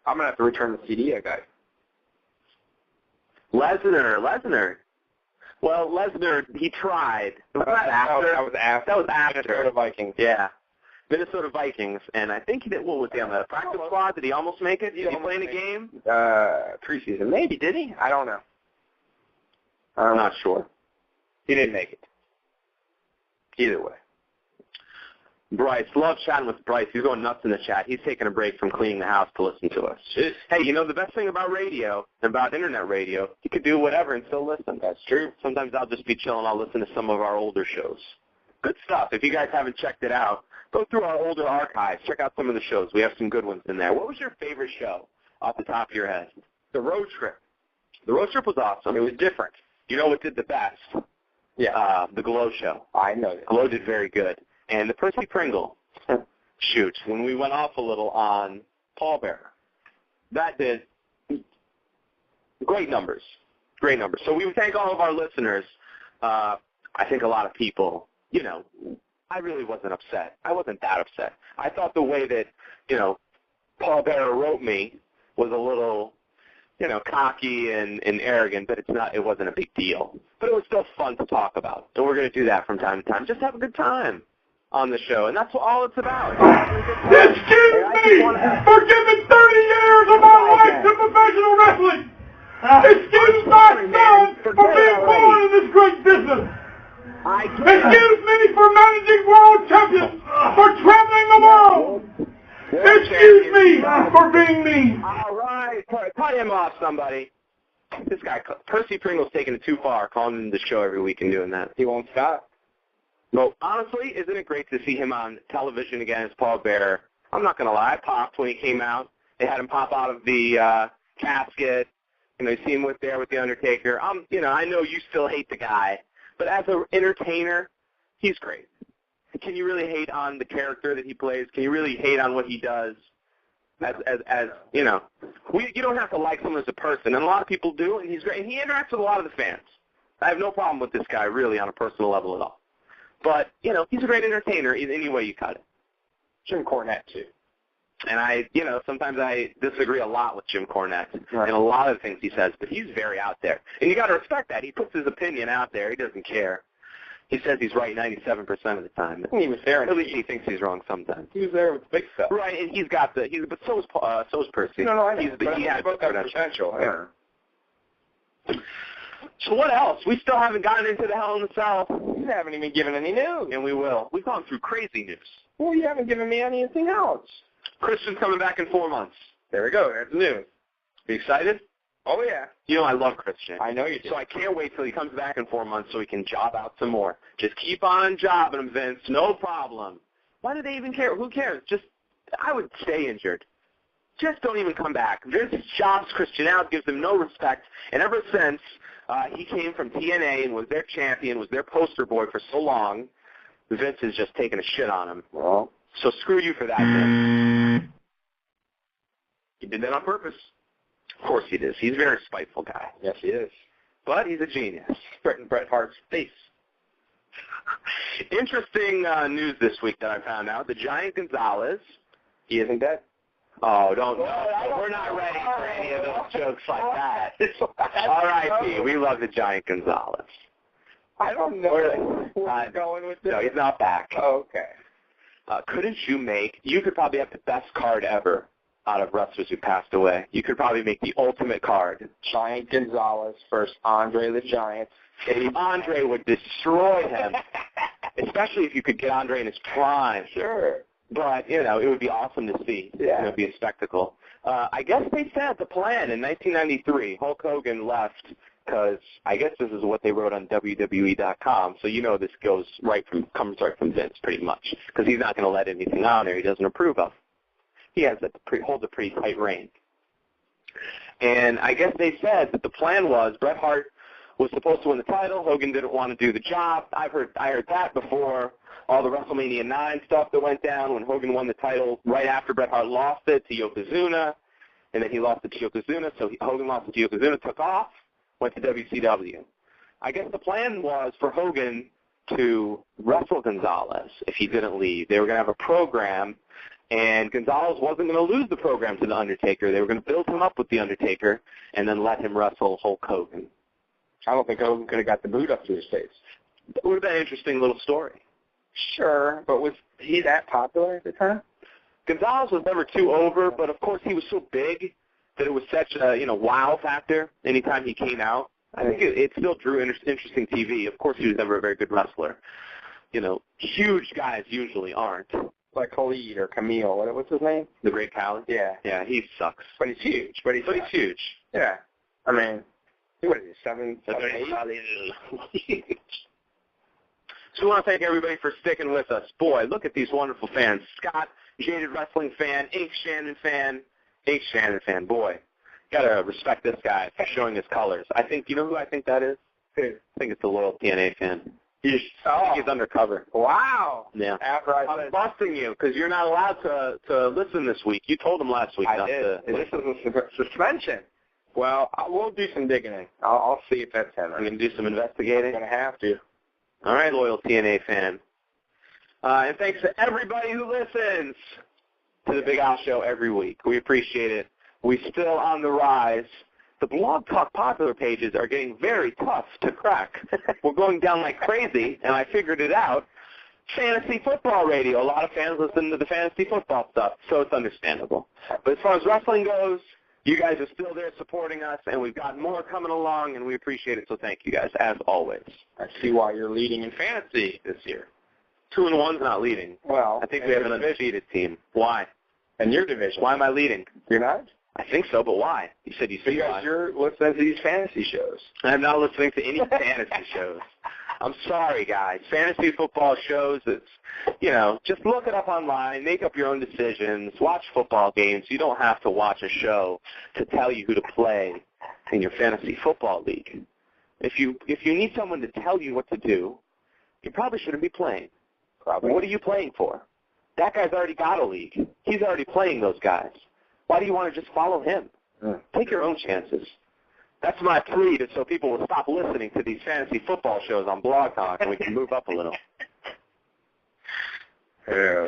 I'm going to have to return the CD I got. Lesnar. Well, Lesnar, he tried. Was that after? That was after. That was after. Minnesota Vikings. Yeah. Minnesota Vikings, and I think he did, what was he on the practice squad? Did he almost make it? Did he play in a game? Preseason. Maybe, did he? I don't know. I'm not sure. He didn't make it. Either way. Bryce, love chatting with Bryce. He's going nuts in the chat. He's taking a break from cleaning the house to listen to us. Hey, you know, the best thing about radio, about internet radio, you could do whatever and still listen. That's true. Sometimes I'll just be chilling. I'll listen to some of our older shows. Good stuff. If you guys haven't checked it out, go through our older archives. Check out some of the shows. We have some good ones in there. What was your favorite show off the top of your head? The Road Trip. The Road Trip was awesome. It was different. You know what did the best? Yeah. The Glow Show. I know that. Glow did very good. And the Percy Pringle. Shoot, when we went off a little on Paul Bearer. That did great numbers. Great numbers. So we would thank all of our listeners. I think a lot of people, I really wasn't upset. I wasn't that upset. I thought the way that, Paul Bearer wrote me was a little, cocky and arrogant, but it wasn't a big deal. But it was still fun to talk about. And we're going to do that from time to time. Just have a good time on the show. And that's all it's about. Excuse me for giving 30 years of my life to professional wrestling. Excuse my son for being born in this great business. Excuse me for managing world champions, for traveling the world. Excuse me for being me. All right. Cut him off, somebody. This guy, Percy Pringle's taking it too far, calling him the show every week and doing that. He won't stop. Well, honestly, isn't it great to see him on television again as Paul Bearer? I'm not going to lie. I popped when he came out. They had him pop out of the casket. You see him with The Undertaker. I know you still hate the guy, but as an entertainer, he's great. Can you really hate on the character that he plays? Can you really hate on what he does? You don't have to like someone as a person, and a lot of people do, and he's great. And he interacts with a lot of the fans. I have no problem with this guy, really, on a personal level at all. But, he's a great entertainer in any way you cut it. Jim Cornette, too. And sometimes I disagree a lot with Jim Cornette and a lot of the things he says, but he's very out there. And you got to respect that. He puts his opinion out there. He doesn't care. He says he's right 97% of the time. He was there. At least he thinks he's wrong sometimes. He was there with the big stuff. Right, and he's got but so is Percy. No, I know. He has both have potential. Yeah. So what else? We still haven't gotten into the Hell in the Cell. You haven't even given any news. And we will. We've gone through crazy news. Well, you haven't given me anything else. Christian's coming back in 4 months. There we go. There's the news. You excited? Oh, yeah. I love Christian. I know you do. So I can't wait till he comes back in 4 months so he can job out some more. Just keep on jobbing him, Vince. No problem. Why do they even care? Who cares? I would stay injured. Just don't even come back. Vince jobs Christian out, gives him no respect, and ever since he came from TNA and was their champion, was their poster boy for so long, Vince has just taken a shit on him. Well, so screw you for that, Vince. He did that on purpose. Of course he does. He's a very spiteful guy. Yes, he is. But he's a genius. Threatened Bret Hart's face. Interesting news this week that I found out. The Giant Gonzalez. He isn't dead. Oh, don't. We're not ready for any of those jokes like that. R.I.P. We love the Giant Gonzalez. I don't know where we're going with this. No, he's not back. Oh, okay. Couldn't you could probably have the best card ever out of wrestlers who passed away. You could probably make the ultimate card. Giant Gonzalez versus Andre the Giant. Andre would destroy him, especially if you could get Andre in his prime. Sure. But, it would be awesome to see. Yeah. It would be a spectacle. I guess they said the plan in 1993, Hulk Hogan left because I guess this is what they wrote on WWE.com, so this comes right from Vince pretty much, because he's not going to let anything on there he doesn't approve of. He holds a pretty tight rein. And I guess they said that the plan was Bret Hart was supposed to win the title. Hogan didn't want to do the job. I heard that before all the WrestleMania 9 stuff that went down when Hogan won the title right after Bret Hart lost it to Yokozuna, and then he lost it to Yokozuna, so Hogan lost it to Yokozuna, took off, went to WCW. I guess the plan was for Hogan to wrestle Gonzalez if he didn't leave. They were going to have a program, and Gonzalez wasn't going to lose the program to The Undertaker. They were going to build him up with The Undertaker and then let him wrestle Hulk Hogan. I don't think Hogan could have got the boot up to his face. That would have been an interesting little story. Sure, but was he that popular at the time? Gonzalez was never too over, but of course he was so big that it was such a wow factor anytime he came out. I think it still drew interesting TV. Of course he was never a very good wrestler. Huge guys usually aren't. Like Khalid or Camille. What's his name? The Great Khali? Yeah. Yeah, he sucks. But he's huge. But he's huge. Yeah. I mean, what is he, 7, 8? So we want to thank everybody for sticking with us. Boy, look at these wonderful fans. Scott, Jaded Wrestling fan, Ink Shannon fan. Boy, got to respect this guy for showing his colors. I think, you know who I think that is? Who? I think it's a loyal TNA fan. I think he's undercover. Wow. Yeah. I'm busting you because you're not allowed to listen this week. You told him last week not to. This is a suspension. Well, we'll do some digging in. I'll see if that's him. I'm going to do some investigating. I'm going to have to. All right, loyal TNA fan. And thanks to everybody who listens to the Big Al Show every week. We appreciate it. We're still on the rise. The Blog Talk popular pages are getting very tough to crack. We're going down like crazy, and I figured it out. Fantasy football radio. A lot of fans listen to the fantasy football stuff, so it's understandable. But as far as wrestling goes, you guys are still there supporting us, and we've got more coming along, and we appreciate it, so thank you guys, as always. I see why you're leading in fantasy this year. 2-1's not leading. Well, I think we have an undefeated team. Why? In your division. Why am I leading? You're not? I think so, but why? You said you see why. Because you're listening to these fantasy shows. I'm not listening to any fantasy shows. I'm sorry, guys. Fantasy football shows, it's, just look it up online, make up your own decisions, watch football games. You don't have to watch a show to tell you who to play in your fantasy football league. If you need someone to tell you what to do, you probably shouldn't be playing. Probably. What are you playing for? That guy's already got a league. He's already playing those guys. Why do you want to just follow him? Take your own chances. That's my plea, so people will stop listening to these fantasy football shows on Blog Talk, and we can move up a little. Yeah.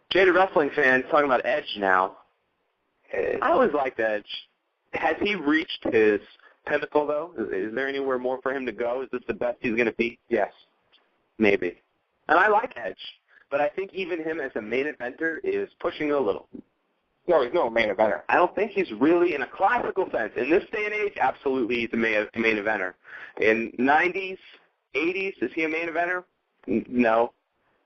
Jaded Wrestling fan talking about Edge now. I always liked Edge. Has he reached his pinnacle, though? Is there anywhere more for him to go? Is this the best he's going to be? Yes. Maybe. And I like Edge, but I think even him as a main eventer is pushing a little. No, he's no main eventer. I don't think he's really, in a classical sense. In this day and age, absolutely he's a main eventer. In 90s, 80s, is he a main eventer? No.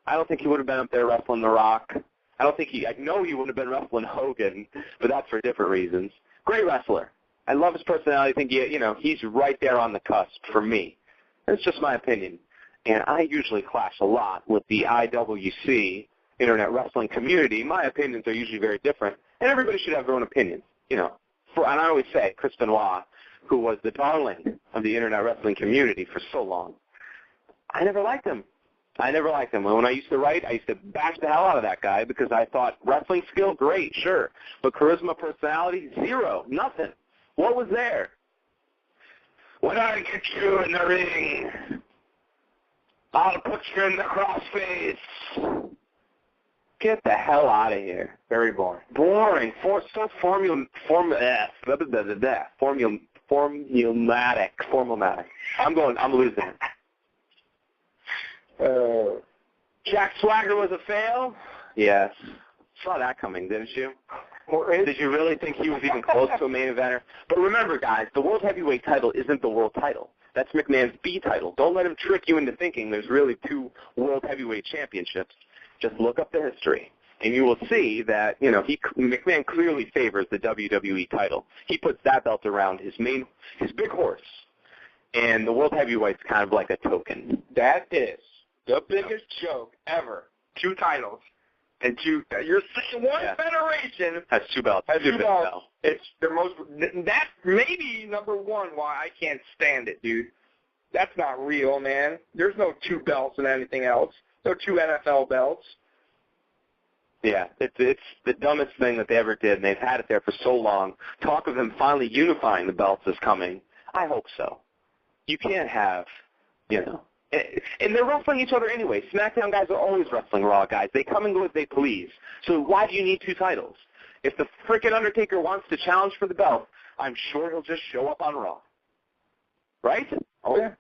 I don't think he would have been up there wrestling The Rock. I know he would have been wrestling Hogan, but that's for different reasons. Great wrestler. I love his personality. I think he's right there on the cusp for me. That's just my opinion. And I usually clash a lot with the IWC, Internet Wrestling community. My opinions are usually very different, and everybody should have their own opinions. And I always say, Chris Benoit, who was the darling of the Internet Wrestling community for so long, I never liked him. And when I used to write, I used to bash the hell out of that guy because I thought wrestling skill, great, sure, but charisma, personality, zero, nothing. What was there? When I get you in the ring, I'll put you in the crossface. Get the hell out of here. Very boring. Boring. So formulaic. I'm losing it. Jack Swagger was a fail? Yes. Saw that coming, didn't you? Did you really think he was even close to a main eventer? But remember, guys, the World Heavyweight title isn't the world title. That's McMahon's B title. Don't let him trick you into thinking there's really 2 World Heavyweight Championships. Just look up the history, and you will see that, McMahon clearly favors the WWE title. He puts that belt around his big horse, and the World Heavyweight's kind of like a token. That is the biggest joke ever. 2 titles. And you're saying one federation has 2 belts. Has 2 belts. It's the most. That's maybe number 1 why I can't stand it, dude. That's not real, man. There's no 2 belts and anything else. No 2 NFL belts. Yeah, it's the dumbest thing that they ever did, and they've had it there for so long. Talk of them finally unifying the belts is coming. I hope so. You can't have, and they're wrestling each other anyway. SmackDown guys are always wrestling Raw guys. They come and go as they please. So why do you need 2 titles? If the frickin' Undertaker wants to challenge for the belt, I'm sure he'll just show up on Raw. Right? Oh, yeah.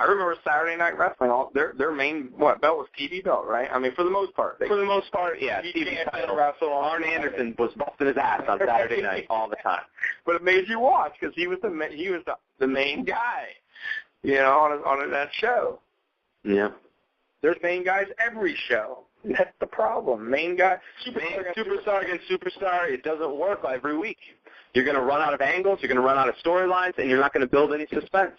I remember Saturday Night Wrestling. Their main belt was TV belt, right? I mean, for the most part. For the most part, yeah. TV title. Arn Anderson was busting his ass on Saturday night all the time. But it made you watch because he was the main guy, on that show. Yeah. There's main guys every show. That's the problem. Main guy, superstar against superstar. It doesn't work every week. You're going to run out of angles. You're going to run out of storylines, and you're not going to build any suspense.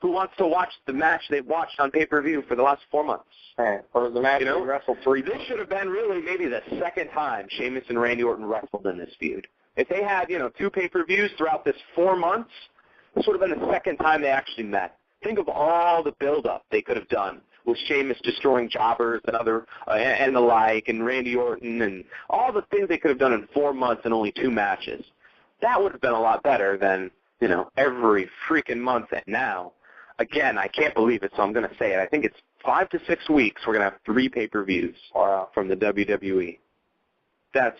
Who wants to watch the match they've watched on pay-per-view for the last 4 months? Or the match they wrestled 3 This should have been really maybe the second time Sheamus and Randy Orton wrestled in this feud. If they had, 2 pay-per-views throughout this 4 months, this would have been the second time they actually met. Think of all the build-up they could have done with Sheamus destroying jobbers and other and the like, and Randy Orton, and all the things they could have done in 4 months and only 2 matches. That would have been a lot better than, you know, every freaking month. And now, again, I can't believe it, so I'm going to say it. I think it's 5 to 6 weeks we're going to have 3 pay-per-views from the WWE. That's,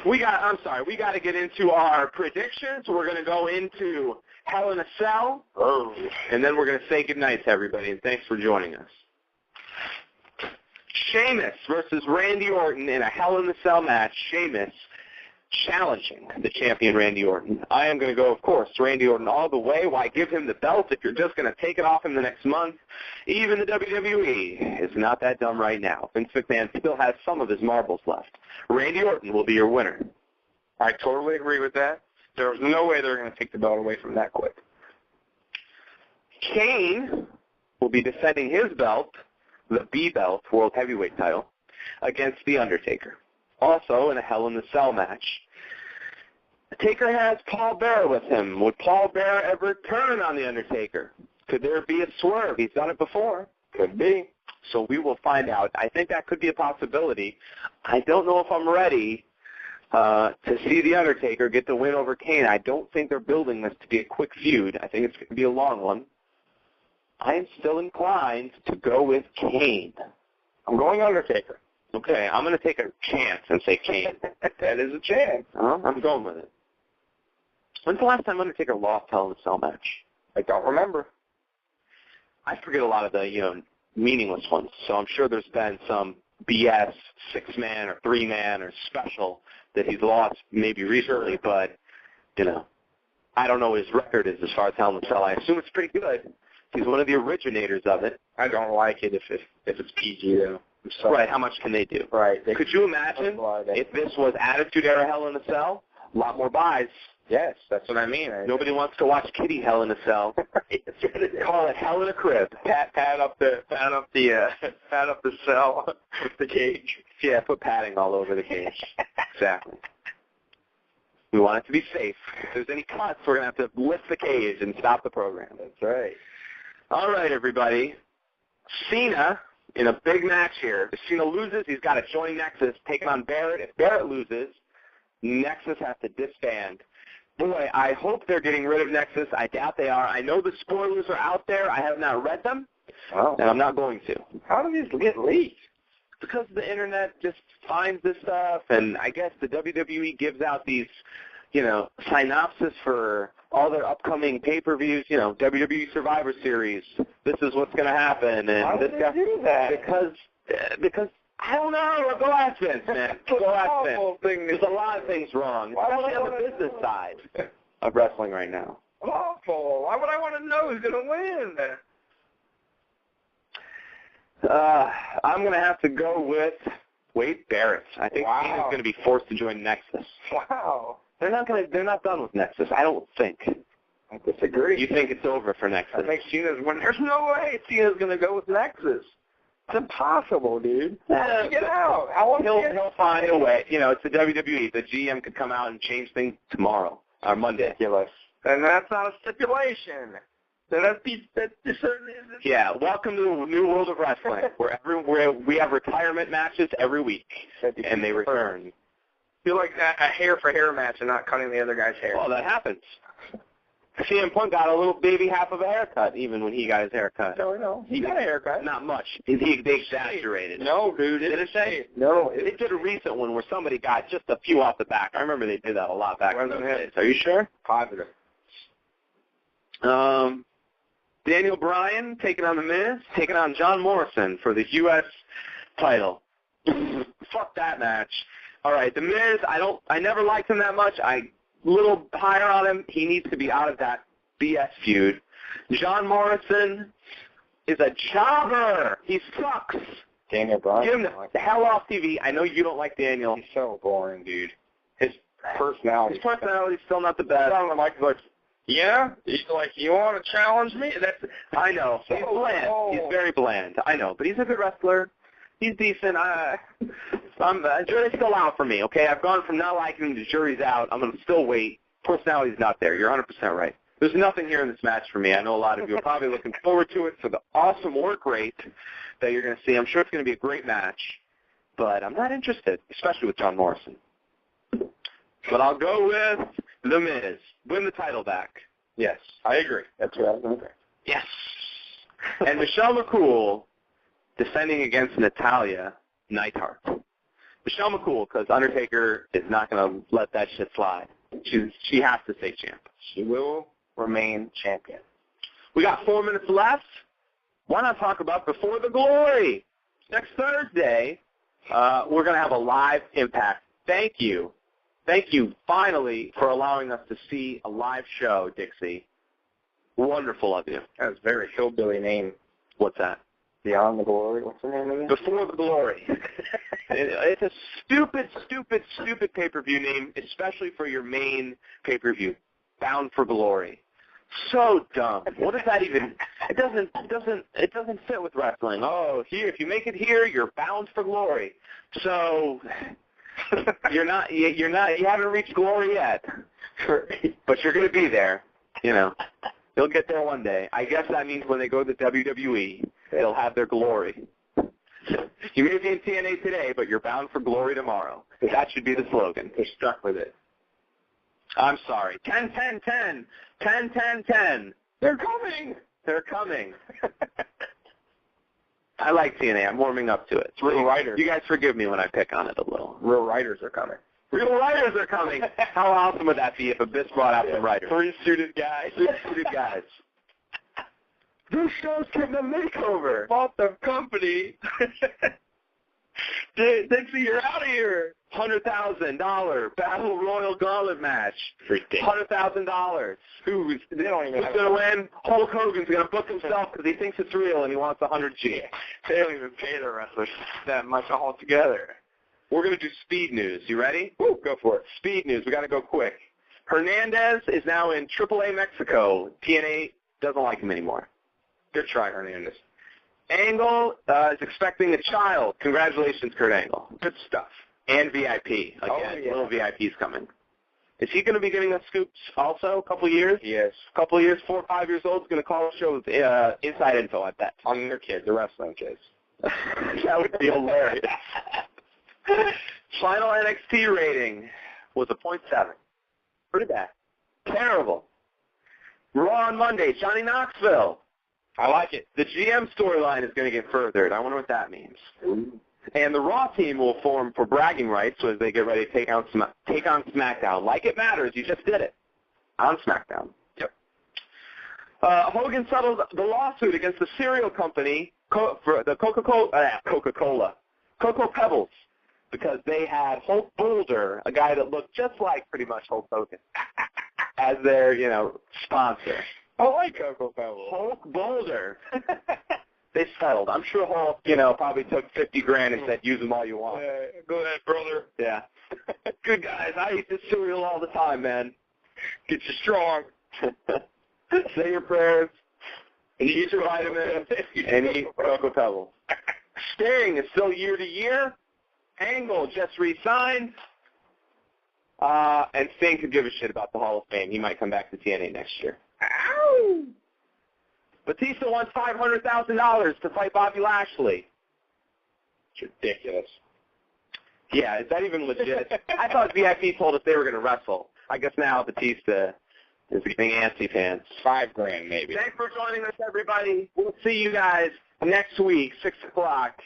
we got to get into our predictions. We're going to go into Hell in a Cell, and then we're going to say goodnight to everybody, and thanks for joining us. Sheamus versus Randy Orton in a Hell in a Cell match. Sheamus challenging the champion Randy Orton. I am going to go, of course, Randy Orton all the way. Why give him the belt if you're just going to take it off him the next month? Even the WWE is not that dumb right now. Vince McMahon still has some of his marbles left. Randy Orton will be your winner. I totally agree with that. There's no way they're going to take the belt away from that quick. Kane will be defending his belt, the B belt, World Heavyweight title, against The Undertaker. Also in a Hell in the Cell match. Taker has Paul Bearer with him. Would Paul Bearer ever turn on The Undertaker? Could there be a swerve? He's done it before. Could be. So we will find out. I think that could be a possibility. I don't know if I'm ready to see The Undertaker get the win over Kane. I don't think they're building this to be a quick feud. I think it's going to be a long one. I am still inclined to go with Kane. I'm going Undertaker. Okay, I'm going to take a chance and say Kane. That is a chance. I'm going with it. When's the last time Undertaker lost Hell in a Cell match? I don't remember. I forget a lot of the, meaningless ones. So I'm sure there's been some BS 6-man or 3-man or special that he's lost maybe recently, but, I don't know what his record is as far as Hell in a Cell. I assume it's pretty good. He's one of the originators of it. I don't like it if it's PG, though. Right, how much can they do? Right. Could you imagine if this was Attitude Era Hell in a Cell? A lot more buys. Yes, that's what I mean. Nobody wants to watch Kitty Hell in a Cell. Call it Hell in a Crib. Pad up the cell, the cage. Yeah, put padding all over the cage. Exactly. We want it to be safe. If there's any cuts, we're going to have to lift the cage and stop the program. That's right. All right, everybody. Cena in a big match here. If Cena loses, he's got to join Nexus, taking on Barrett. If Barrett loses, Nexus has to disband. Boy, I hope they're getting rid of Nexus. I doubt they are. I know the spoilers are out there. I have not read them, and I'm not going to. How do these get leaked? Because the Internet just finds this stuff, and I guess the WWE gives out these, synopsis for all their upcoming pay-per-views, WWE Survivor Series. This is what's going to happen. And why this do they do that? Because I don't know. Go ask Vince, man. Go ask Vince. There's a lot of things wrong, especially on the business side of wrestling right now. Awful. Why would I want to know who's going to win? I'm going to have to go with Wade Barrett. I think he's going to be forced to join Nexus. Wow. They're not done with Nexus, I don't think. I disagree. You think it's over for Nexus? I think Cena's winning. There's no way Cena's going to go with Nexus. It's impossible, dude. Get out. He'll find a way. It's the WWE. The GM could come out and change things tomorrow or Monday. Ridiculous. And that's not a stipulation. Yeah, welcome to the new world of wrestling, where we have retirement matches every week, and they return. Feel like a hair-for-hair match and not cutting the other guy's hair. Well, that happens. CM Punk got a little baby half of a haircut, even when he got his haircut. No. He got a haircut. Not much. They exaggerated. No, dude. Did it say? No. They did a recent one where somebody got just a few off the back. I remember they did that a lot back in those days. Are you sure? Positive. Daniel Bryan taking on The Miz, taking on John Morrison for the U.S. title. Fuck that match. All right, The Miz, I never liked him that much. Little higher on him. He needs to be out of that BS feud. John Morrison is a jobber. He sucks. Daniel Bryan. Get him the hell off TV. I know you don't like Daniel. He's so boring, dude. His personality's still not the best. Yeah? He's like, you want to challenge me? I know. He's bland. He's very bland. I know. But he's a good wrestler. He's decent. Jury's still out for me, okay? I've gone from not liking him to jury's out. I'm going to still wait. Personality's not there. You're 100% right. There's nothing here in this match for me. I know a lot of you are probably looking forward to it for the awesome work rate that you're going to see. I'm sure it's going to be a great match, but I'm not interested, especially with John Morrison. But I'll go with The Miz. Win the title back. Yes, I agree. That's what I was going to say. Yes. And Michelle McCool defending against Natalya Neidhart. Michelle McCool, because Undertaker is not going to let that shit slide. She has to stay champ. She will remain champion. We got 4 minutes left. Why not talk about Before the Glory? Next Thursday, we're going to have a live Impact. Thank you. Thank you, finally, for allowing us to see a live show, Dixie. Wonderful of you. That was a very hillbilly name. What's that? Beyond the Glory. What's the name of it? Before the Glory. It's a stupid, stupid, stupid pay-per-view name, especially for your main pay-per-view, Bound for Glory. So dumb. What does that even? It doesn't fit with wrestling. Oh, here, if you make it here, you're bound for glory. So you haven't reached glory yet, but you're going to be there. You know, you'll get there one day. I guess that means when they go to WWE, they'll have their glory. You may be in TNA today, but you're bound for glory tomorrow. That should be the slogan. They're stuck with it. I'm sorry. 10, 10, 10. 10, 10, 10. They're coming. They're coming. I like TNA. I'm warming up to it. Real writers. You guys forgive me when I pick on it a little. Real writers are coming. Real writers are coming. How awesome would that be if Abyss brought out some writers? 3 suited guys. 3 suited guys. This show's getting a makeover. Bought the company. Dixie, you're out of here. $100,000 Battle Royal Gauntlet match. Ridiculous. $100,000. They don't even Who's going to win? Hulk Hogan's going to book himself because he thinks it's real and he wants $100G. They don't even pay the wrestlers that much altogether. We're going to do speed news. You ready? Woo, go for it. Speed news. We got to go quick. Hernandez is now in AAA Mexico. TNA doesn't like him anymore. Good try, Hernandez. Angle is expecting a child. Congratulations, Kurt Angle. Good stuff. And VIP. Again, yeah. Little VIP's coming. Is he going to be getting us scoops also? A couple years? Yes. A couple of years, 4 or 5 years old, is going to call the show with inside info, I bet. On their kids, the wrestling kids. That would be hilarious. Final NXT rating was a 0.7. Pretty bad. Terrible. Raw on Monday, Johnny Knoxville. I like it. The GM storyline is going to get furthered. I wonder what that means. Ooh. And the Raw team will form for bragging rights as they get ready to take on SmackDown. Like it matters, you just did it on SmackDown. Yep. Hogan settled the lawsuit against the cereal company for the Cocoa Pebbles, because they had Hulk Boulder, a guy that looked just like pretty much Hulk Hogan, as their sponsor. I like Cocoa Pebbles. Hulk Boulder. They settled. I'm sure Hulk, probably took $50,000 and said, use them all you want. Go ahead, brother. Yeah. Good guys. I eat this cereal all the time, man. Get you strong. Say your prayers. And eat your vitamins. And eat Cocoa Pebbles. Sting is still year to year. Angle just re-signed. And Sting could give a shit about the Hall of Fame. He might come back to TNA next year. Ow! Batista wants $500,000 to fight Bobby Lashley. It's ridiculous. Yeah, is that even legit? I thought VIP told us they were going to wrestle. I guess now Batista is getting antsy pants. $5,000 maybe. Thanks for joining us, everybody. We'll see you guys next week, 6 o'clock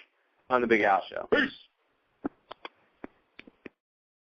on The Big Al Show. Peace.